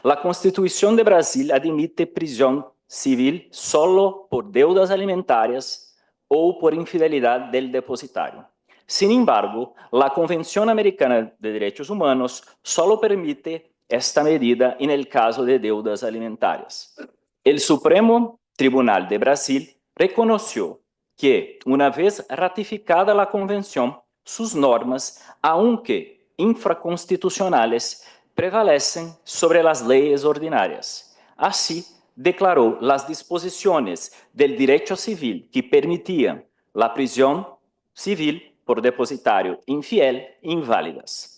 La Constitución de Brasil admite prisión civil solo por deudas alimentarias o por infidelidad del depositario. Sin embargo, la Convención Americana de Derechos Humanos solo permite esta medida en el caso de deudas alimentarias. El Supremo Tribunal de Brasil reconoció que, una vez ratificada la Convención, sus normas, aunque infraconstitucionales, prevalecen sobre las leyes ordinarias. Así, declaró las disposiciones del derecho civil que permitían la prisión civil por depositario infiel inválidas.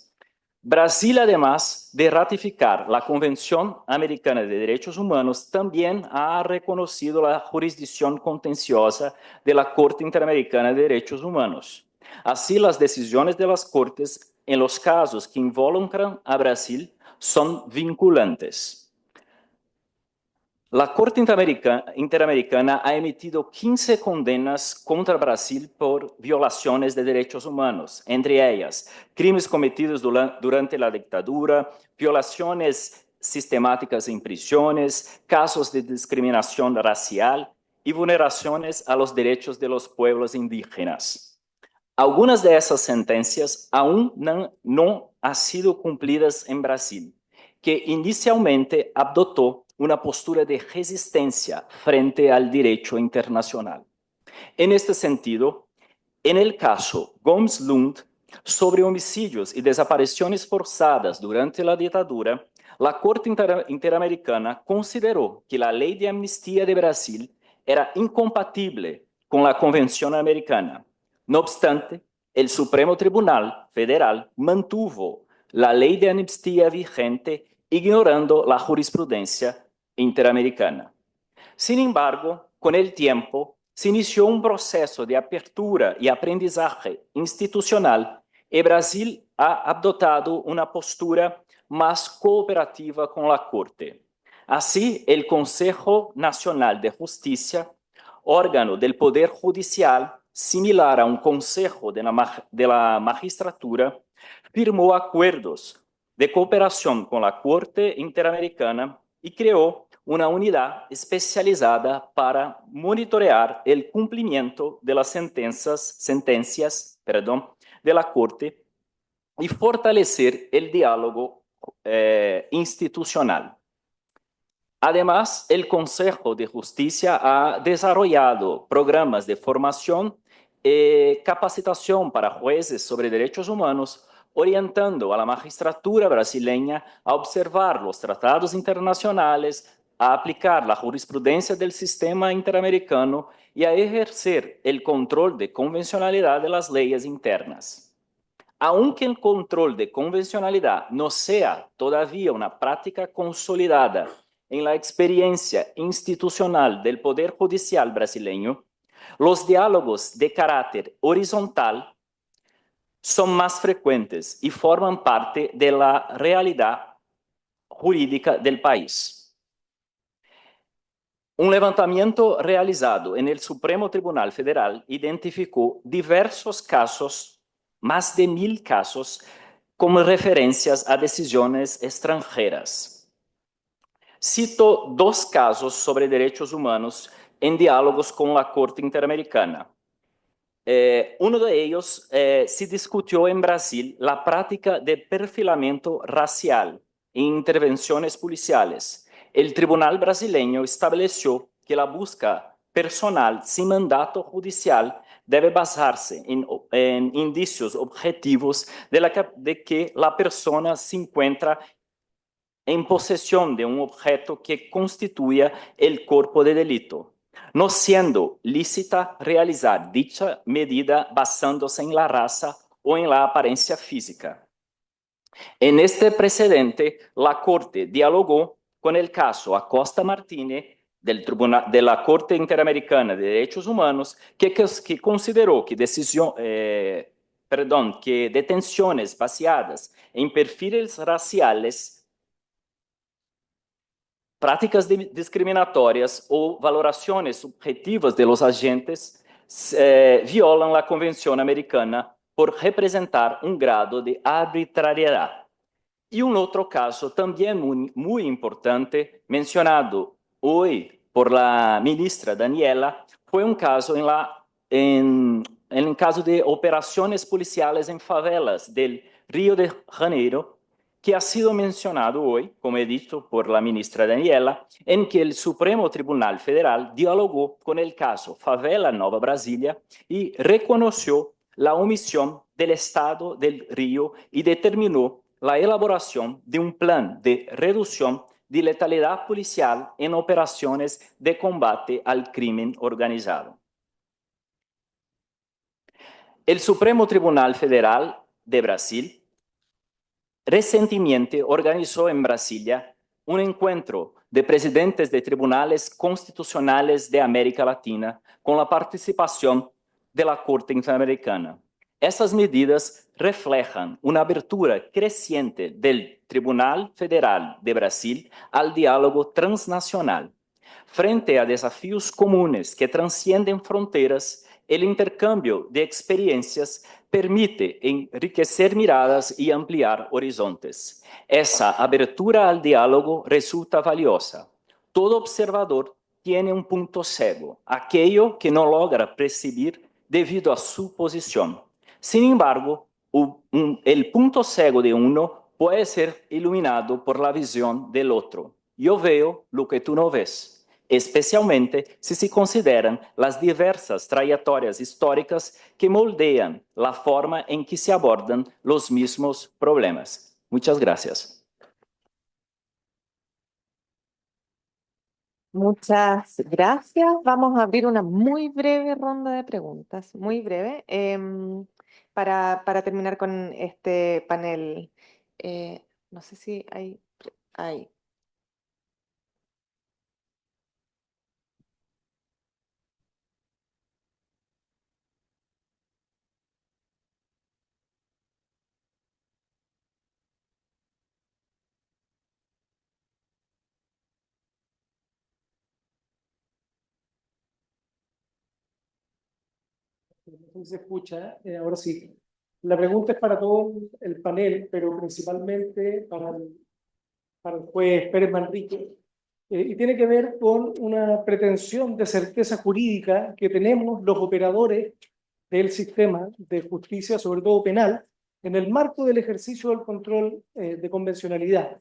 Brasil, además de ratificar la Convención Americana de Derechos Humanos, también ha reconocido la jurisdicción contenciosa de la Corte Interamericana de Derechos Humanos. Así, las decisiones de las Cortes en los casos que involucran a Brasil son vinculantes. La Corte Interamericana ha emitido 15 condenas contra Brasil por violaciones de derechos humanos, entre ellas crímenes cometidos durante la dictadura, violaciones sistemáticas en prisiones, casos de discriminación racial y vulneraciones a los derechos de los pueblos indígenas. Algunas de esas sentencias aún no han sido cumplidas en Brasil, que inicialmente adoptó una postura de resistencia frente al derecho internacional. En este sentido, en el caso Gomes Lund sobre homicidios y desapariciones forzadas durante la dictadura, la Corte Interamericana consideró que la ley de amnistía de Brasil era incompatible con la Convención Americana. No obstante, el Supremo Tribunal Federal mantuvo la ley de amnistía vigente, ignorando la jurisprudencia interamericana. Sin embargo, con el tiempo, se inició un proceso de apertura y aprendizaje institucional y Brasil ha adoptado una postura más cooperativa con la Corte. Así, el Consejo Nacional de Justicia, órgano del Poder Judicial similar a un consejo de la magistratura, firmó acuerdos de cooperación con la Corte Interamericana y creó una unidad especializada para monitorear el cumplimiento de las sentencias de la Corte y fortalecer el diálogo institucional. Además, el Consejo de Justicia ha desarrollado programas de formación y capacitación para jueces sobre derechos humanos, orientando a la magistratura brasileña a observar los tratados internacionales, a aplicar la jurisprudencia del sistema interamericano y a ejercer el control de convencionalidad de las leyes internas. Aunque el control de convencionalidad no sea todavía una práctica consolidada en la experiencia institucional del Poder Judicial brasileño, los diálogos de carácter horizontal son más frecuentes y forman parte de la realidad jurídica del país. Un levantamiento realizado en el Supremo Tribunal Federal identificó diversos casos, más de 1000 casos, como referencias a decisiones extranjeras. Cito 2 casos sobre derechos humanos en diálogos con la Corte Interamericana. Uno de ellos se discutió en Brasil la práctica de perfilamiento racial en intervenciones policiales. El tribunal brasileño estableció que la búsqueda personal sin mandato judicial debe basarse en indicios objetivos de que la persona se encuentra en posesión de un objeto que constituya el cuerpo de delito, no siendo lícita realizar dicha medida basándose en la raza o en la apariencia física. En este precedente, la Corte dialogó con el caso Acosta Martínez de la Corte Interamericana de Derechos Humanos, que consideró que detenciones baseadas en perfiles raciales, prácticas discriminatorias o valoraciones subjetivas de los agentes violan la Convención Americana por representar un grado de arbitrariedad. Y un otro caso también muy importante, mencionado hoy por la ministra Daniela, fue un caso en el caso de operaciones policiales en favelas del Río de Janeiro, que ha sido mencionado hoy, como he dicho, por la ministra Daniela, en que el Supremo Tribunal Federal dialogó con el caso Favela Nova Brasilia y reconoció la omisión del Estado del Río y determinó la elaboración de un plan de reducción de letalidad policial en operaciones de combate al crimen organizado. El Supremo Tribunal Federal de Brasil recientemente organizó en Brasilia un encuentro de presidentes de tribunales constitucionales de América Latina con la participación de la Corte Interamericana. Estas medidas reflejan una abertura creciente del Tribunal Federal de Brasil al diálogo transnacional. Frente a desafíos comunes que trascienden fronteras, el intercambio de experiencias permite enriquecer miradas y ampliar horizontes. Esa abertura al diálogo resulta valiosa. Todo observador tiene un punto ciego, aquello que no logra percibir debido a su posición. Sin embargo, el punto ciego de uno puede ser iluminado por la visión del otro. Yo veo lo que tú no ves, especialmente si se consideran las diversas trayectorias históricas que moldean la forma en que se abordan los mismos problemas. Muchas gracias. Muchas gracias. Vamos a abrir una muy breve ronda de preguntas, muy breve, para terminar con este panel. No sé si hay. Se escucha, ahora sí. La pregunta es para todo el panel, pero principalmente para el juez Pérez Manrique, y tiene que ver con una pretensión de certeza jurídica que tenemos los operadores del sistema de justicia, sobre todo penal, en el marco del ejercicio del control de convencionalidad.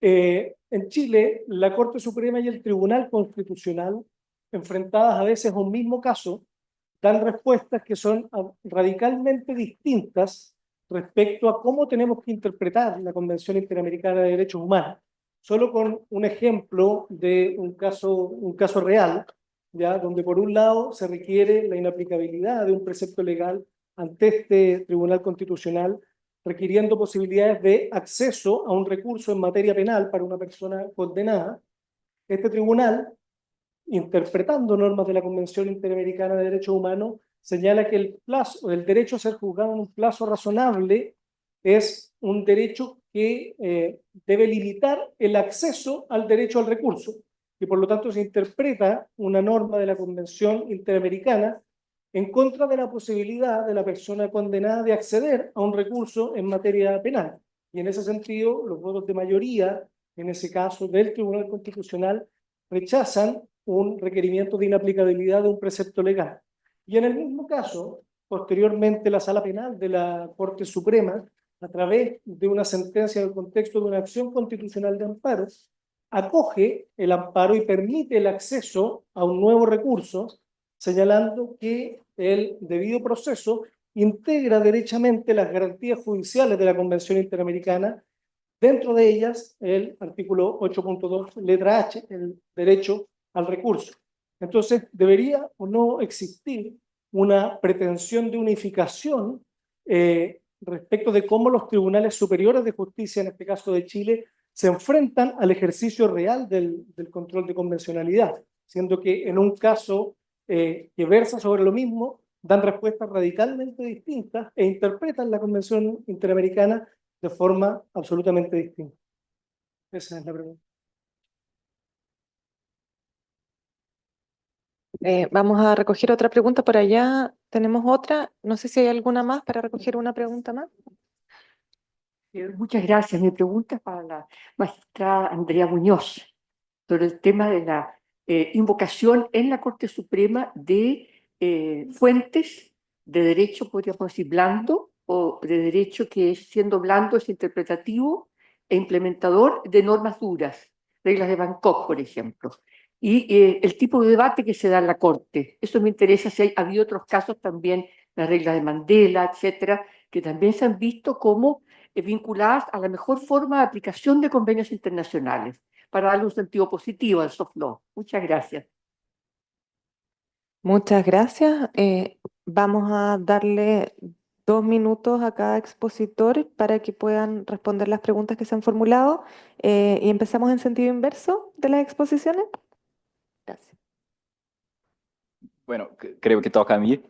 En Chile, la Corte Suprema y el Tribunal Constitucional, enfrentadas a veces a un mismo caso, dan respuestas que son radicalmente distintas respecto a cómo tenemos que interpretar la Convención Interamericana de Derechos Humanos. Solo con un ejemplo de un caso real, ¿ya? Donde por un lado se requiere la inaplicabilidad de un precepto legal ante este Tribunal Constitucional, requiriendo posibilidades de acceso a un recurso en materia penal para una persona condenada. Este tribunal, interpretando normas de la Convención Interamericana de Derechos Humanos, señala que el plazo, el derecho a ser juzgado en un plazo razonable es un derecho que debe limitar el acceso al derecho al recurso, y por lo tanto se interpreta una norma de la Convención Interamericana en contra de la posibilidad de la persona condenada de acceder a un recurso en materia penal. Y en ese sentido, los votos de mayoría, en ese caso del Tribunal Constitucional, rechazan un requerimiento de inaplicabilidad de un precepto legal. Y en el mismo caso, posteriormente, la Sala Penal de la Corte Suprema, a través de una sentencia en el contexto de una acción constitucional de amparo, acoge el amparo y permite el acceso a un nuevo recurso, señalando que el debido proceso integra derechamente las garantías judiciales de la Convención Interamericana, dentro de ellas el artículo 8.2, letra H, el derecho al recurso. Entonces, ¿debería o no existir una pretensión de unificación respecto de cómo los tribunales superiores de justicia, en este caso de Chile, se enfrentan al ejercicio real del control de convencionalidad, siendo que en un caso que versa sobre lo mismo, dan respuestas radicalmente distintas e interpretan la Convención Interamericana de forma absolutamente distinta? Esa es la pregunta. Vamos a recoger otra pregunta por allá. Tenemos otra. No sé si hay alguna más para recoger una pregunta más. Muchas gracias. Mi pregunta es para la magistrada Andrea Muñoz sobre el tema de la invocación en la Corte Suprema de fuentes de derecho, podríamos decir, blando, o de derecho que, siendo blando, es interpretativo e implementador de normas duras, reglas de Bangkok, por ejemplo. Y el tipo de debate que se da en la Corte. Eso me interesa, si ha habido otros casos también, las reglas de Mandela, etcétera, que también se han visto como vinculadas a la mejor forma de aplicación de convenios internacionales, para darle un sentido positivo al soft law. Muchas gracias. Muchas gracias. Vamos a darle 2 minutos a cada expositor para que puedan responder las preguntas que se han formulado. Y empezamos en sentido inverso de las exposiciones. Gracias. Bueno, creo que toca a mí.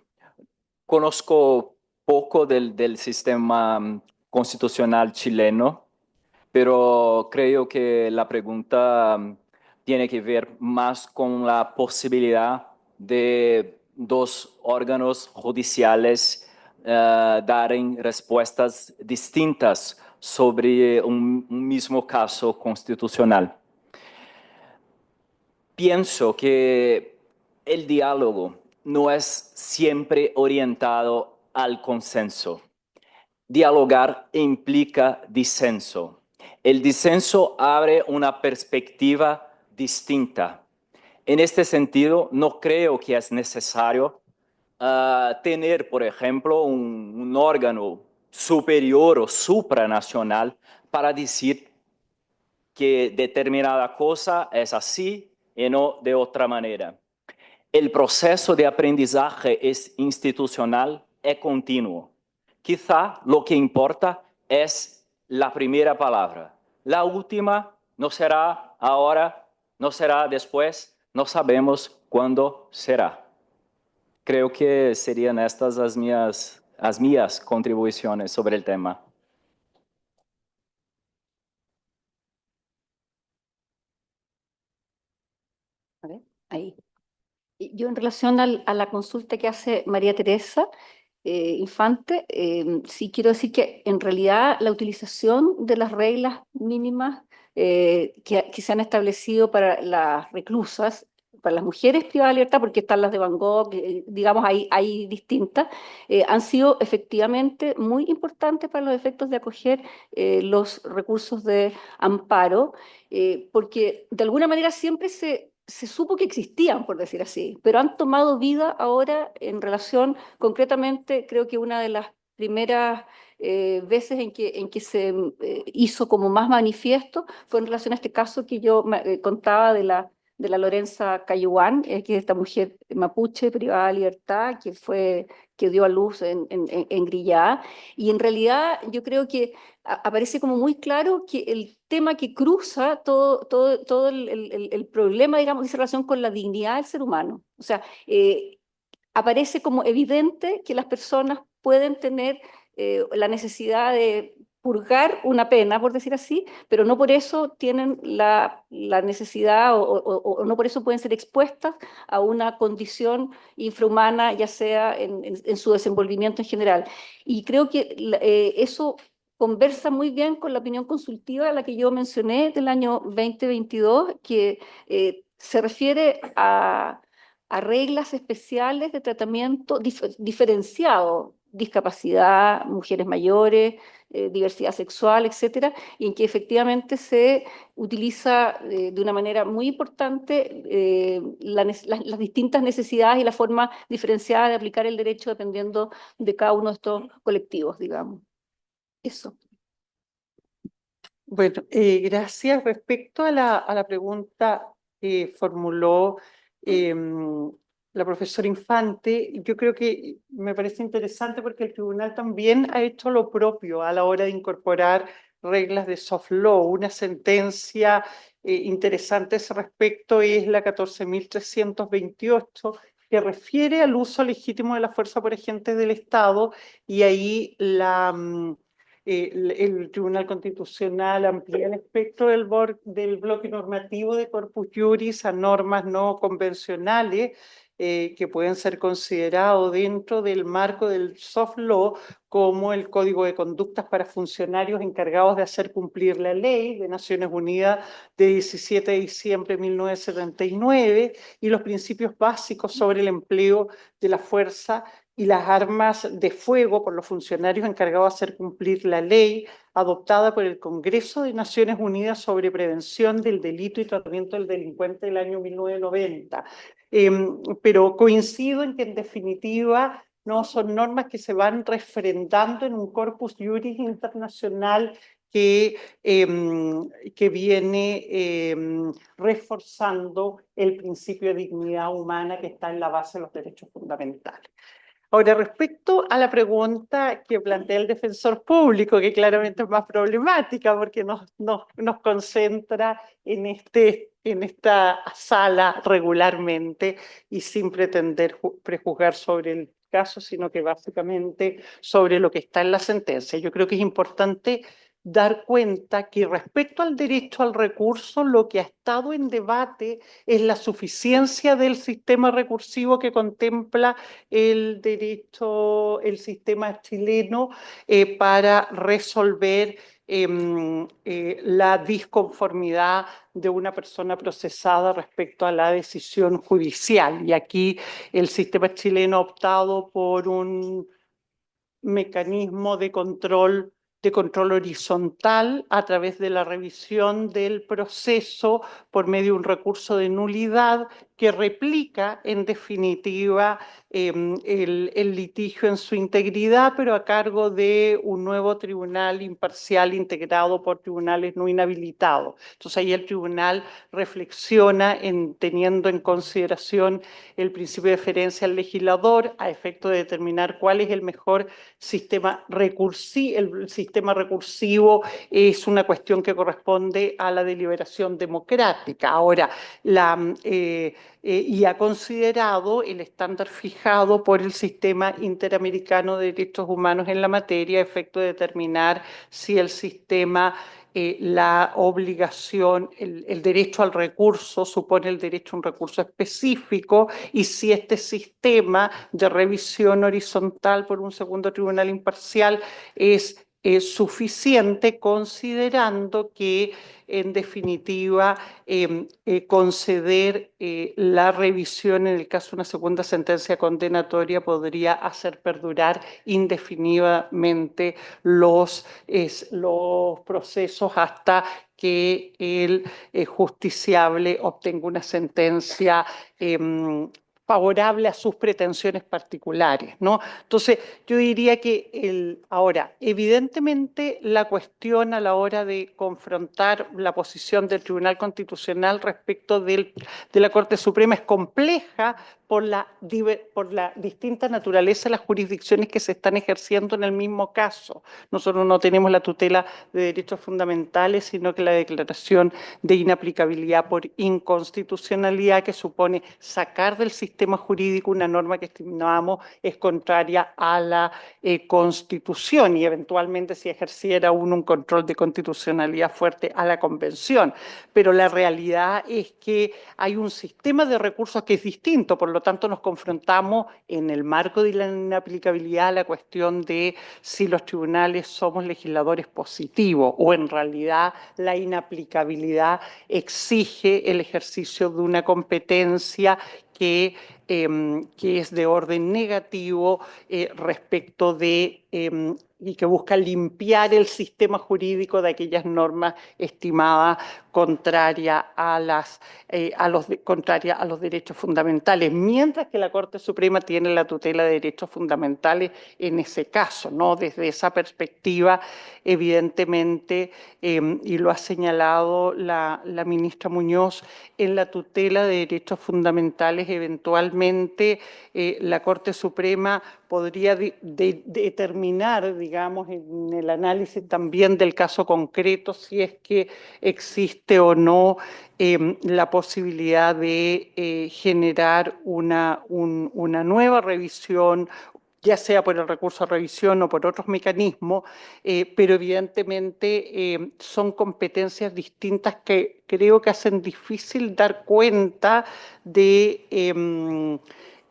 Conozco poco del sistema constitucional chileno, pero creo que la pregunta tiene que ver más con la posibilidad de dos órganos judiciales dar respuestas distintas sobre un mismo caso constitucional. Pienso que el diálogo no es siempre orientado al consenso. Dialogar implica disenso. El disenso abre una perspectiva distinta. En este sentido, no creo que es necesario tener, por ejemplo, un órgano superior o supranacional para decir que determinada cosa es así y no de otra manera. El proceso de aprendizaje es institucional y continuo. Quizá lo que importa es la primera palabra. La última no será ahora, no será después, no sabemos cuándo será. Creo que serían estas las mías contribuciones sobre el tema. A ver, ahí. Yo en relación a la consulta que hace María Teresa Infante, sí quiero decir que en realidad la utilización de las reglas mínimas que se han establecido para las reclusas, para las mujeres privadas de libertad, porque están las de Van Gogh, digamos, hay distintas, han sido efectivamente muy importantes para los efectos de acoger los recursos de amparo, porque de alguna manera siempre se supo que existían, por decir así, pero han tomado vida ahora en relación, concretamente, creo que una de las primeras veces en que se hizo como más manifiesto fue en relación a este caso que yo contaba de la Lorenza Cayuán, que es esta mujer mapuche privada de libertad, que dio a luz en Grillá. Y en realidad yo creo que aparece como muy claro que el tema que cruza todo el problema, digamos, dice relación con la dignidad del ser humano. O sea, aparece como evidente que las personas pueden tener la necesidad de purgar una pena, por decir así, pero no por eso tienen la necesidad o no por eso pueden ser expuestas a una condición infrahumana, ya sea en su desenvolvimiento en general. Y creo que eso conversa muy bien con la opinión consultiva a la que yo mencioné del año 2022, que se refiere a reglas especiales de tratamiento diferenciado, discapacidad, mujeres mayores, diversidad sexual, etcétera, y en que efectivamente se utiliza de una manera muy importante las distintas necesidades y la forma diferenciada de aplicar el derecho dependiendo de cada uno de estos colectivos, digamos. Eso. Bueno, gracias. Respecto a la pregunta que formuló la profesora Infante, yo creo que me parece interesante porque el tribunal también ha hecho lo propio a la hora de incorporar reglas de soft law. Una sentencia interesante a ese respecto es la 14.328, que refiere al uso legítimo de la fuerza por agentes del Estado, y ahí el Tribunal Constitucional amplía el espectro del bloque normativo de corpus juris a normas no convencionales que pueden ser considerados dentro del marco del soft law, como el Código de Conductas para Funcionarios encargados de hacer cumplir la ley de Naciones Unidas de 17 de diciembre de 1979 y los principios básicos sobre el empleo de la fuerza y las armas de fuego por los funcionarios encargados de hacer cumplir la ley adoptada por el Congreso de Naciones Unidas sobre prevención del delito y tratamiento del delincuente del año 1990. Pero coincido en que en definitiva no son normas que se van refrendando en un corpus juris internacional que viene reforzando el principio de dignidad humana que está en la base de los derechos fundamentales. Ahora, respecto a la pregunta que plantea el defensor público, que claramente es más problemática porque nos concentra en esta sala regularmente y sin pretender prejuzgar sobre el caso, sino que básicamente sobre lo que está en la sentencia. Yo creo que es importante dar cuenta que respecto al derecho al recurso, lo que ha estado en debate es la suficiencia del sistema recursivo que contempla el sistema chileno para resolver la disconformidad de una persona procesada respecto a la decisión judicial. Y aquí el sistema chileno ha optado por un mecanismo de control horizontal a través de la revisión del proceso por medio de un recurso de nulidad que replica en definitiva el litigio en su integridad, pero a cargo de un nuevo tribunal imparcial integrado por tribunales no inhabilitados. Entonces ahí el tribunal reflexiona teniendo en consideración el principio de deferencia al legislador a efecto de determinar cuál es el mejor sistema recursivo. El sistema recursivo es una cuestión que corresponde a la deliberación democrática. Ahora, y ha considerado el estándar fijado por el Sistema Interamericano de Derechos Humanos en la materia a efecto de determinar si el sistema la obligación, el derecho al recurso supone el derecho a un recurso específico, y si este sistema de revisión horizontal por un segundo tribunal imparcial es suficiente, considerando que en definitiva conceder la revisión en el caso de una segunda sentencia condenatoria podría hacer perdurar indefinidamente los procesos hasta que el justiciable obtenga una sentencia favorable a sus pretensiones particulares, ¿no? Entonces, yo diría que ahora, evidentemente, la cuestión a la hora de confrontar la posición del Tribunal Constitucional respecto de la Corte Suprema es compleja por la distinta naturaleza de las jurisdicciones que se están ejerciendo en el mismo caso. Nosotros no tenemos la tutela de derechos fundamentales, sino que la declaración de inaplicabilidad por inconstitucionalidad, que supone sacar del sistema jurídico una norma que estimamos es contraria a la Constitución y eventualmente, si ejerciera uno un control de constitucionalidad fuerte, a la Convención. Pero la realidad es que hay un sistema de recursos que es distinto, por lo tanto nos confrontamos en el marco de la inaplicabilidad a la cuestión de si los tribunales somos legisladores positivos o en realidad la inaplicabilidad exige el ejercicio de una competencia que es de orden negativo respecto de y que busca limpiar el sistema jurídico de aquellas normas estimadas contrarias a los derechos fundamentales, mientras que la Corte Suprema tiene la tutela de derechos fundamentales en ese caso, ¿no? Desde esa perspectiva, evidentemente, y lo ha señalado la ministra Muñoz, en la tutela de derechos fundamentales, eventualmente la Corte Suprema podría determinar, digamos, en el análisis también del caso concreto, si es que existe o no la posibilidad de generar una nueva revisión, ya sea por el recurso a revisión o por otros mecanismos, pero evidentemente son competencias distintas que creo que hacen difícil dar cuenta de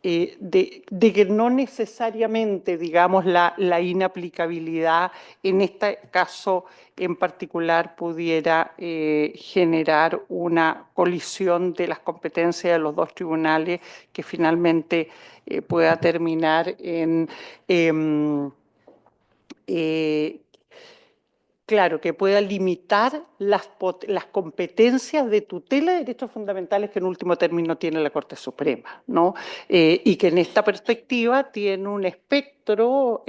que no necesariamente, digamos, la inaplicabilidad en este caso en particular pudiera generar una colisión de las competencias de los dos tribunales que finalmente pueda terminar en claro, que pueda limitar las competencias de tutela de derechos fundamentales que en último término tiene la Corte Suprema, ¿no? Y que en esta perspectiva tiene un espectro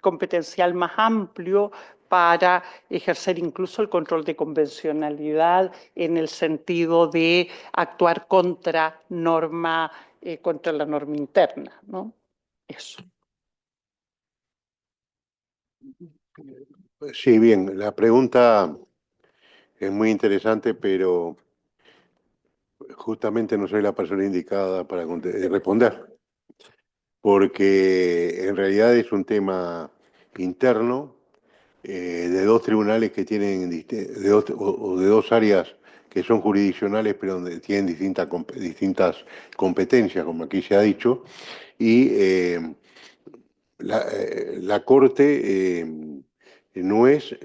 competencial más amplio para ejercer incluso el control de convencionalidad en el sentido de actuar contra la norma interna, ¿no? Eso. Sí, bien, la pregunta es muy interesante, pero justamente no soy la persona indicada para responder, porque en realidad es un tema interno de dos tribunales que tienen, de dos áreas que son jurisdiccionales, pero donde tienen distintas competencias, como aquí se ha dicho, y la Corte no es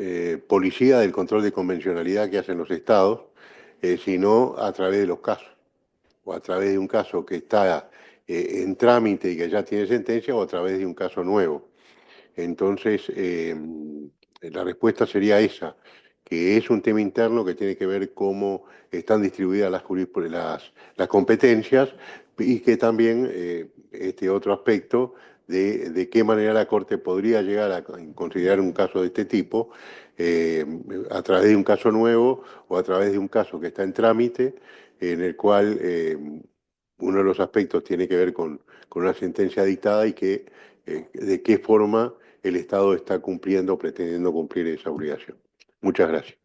policía del control de convencionalidad que hacen los estados, sino a través de los casos, o a través de un caso que está en trámite y que ya tiene sentencia, o a través de un caso nuevo. Entonces, la respuesta sería esa, que es un tema interno que tiene que ver cómo están distribuidas las competencias y que también este otro aspecto de qué manera la Corte podría llegar a considerar un caso de este tipo a través de un caso nuevo o a través de un caso que está en trámite, en el cual uno de los aspectos tiene que ver con una sentencia dictada y que de qué forma el Estado está cumpliendo o pretendiendo cumplir esa obligación. Muchas gracias.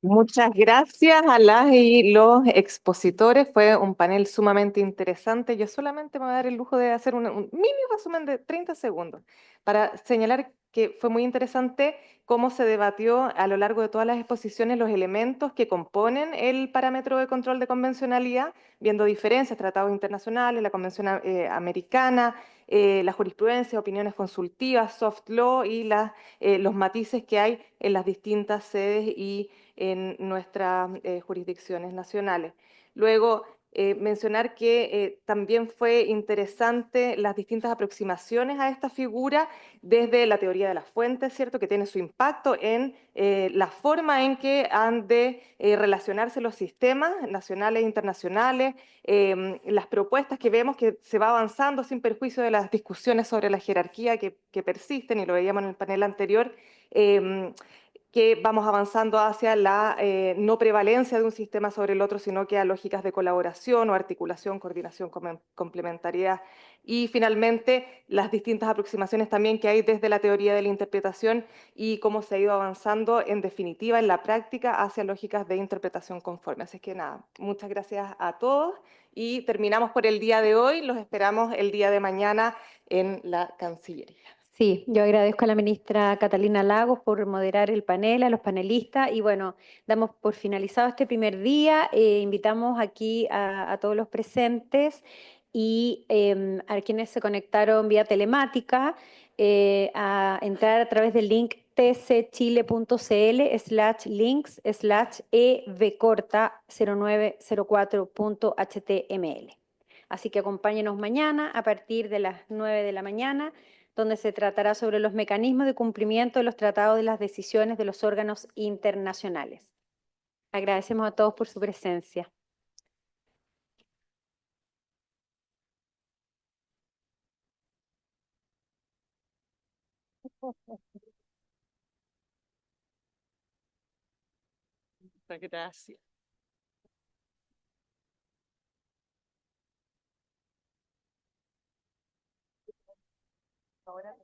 Muchas gracias a las y los expositores. Fue un panel sumamente interesante. Yo solamente me voy a dar el lujo de hacer un mini resumen de 30 segundos para señalar que fue muy interesante cómo se debatió a lo largo de todas las exposiciones los elementos que componen el parámetro de control de convencionalidad, viendo diferencias, tratados internacionales, la Convención Americana, la jurisprudencia, opiniones consultivas, soft law y los matices que hay en las distintas sedes y en nuestras jurisdicciones nacionales. Luego, mencionar que también fue interesante las distintas aproximaciones a esta figura desde la teoría de las fuentes, ¿cierto? Que tiene su impacto en la forma en que han de relacionarse los sistemas nacionales e internacionales, las propuestas que vemos que se va avanzando sin perjuicio de las discusiones sobre la jerarquía que persisten, y lo veíamos en el panel anterior, que vamos avanzando hacia la no prevalencia de un sistema sobre el otro, sino que a lógicas de colaboración o articulación, coordinación, complementariedad. Y finalmente, las distintas aproximaciones también que hay desde la teoría de la interpretación y cómo se ha ido avanzando en definitiva en la práctica hacia lógicas de interpretación conforme. Así que nada, muchas gracias a todos y terminamos por el día de hoy. Los esperamos el día de mañana en la Cancillería. Sí, yo agradezco a la ministra Catalina Lagos por moderar el panel, a los panelistas y bueno, damos por finalizado este primer día. Invitamos aquí a todos los presentes y a quienes se conectaron vía telemática a entrar a través del link tcchile.cl/links/evcorta0904.html. Así que acompáñenos mañana a partir de las 9 de la mañana, donde se tratará sobre los mecanismos de cumplimiento de los tratados de las decisiones de los órganos internacionales. Agradecemos a todos por su presencia. Muchas gracias. Ahora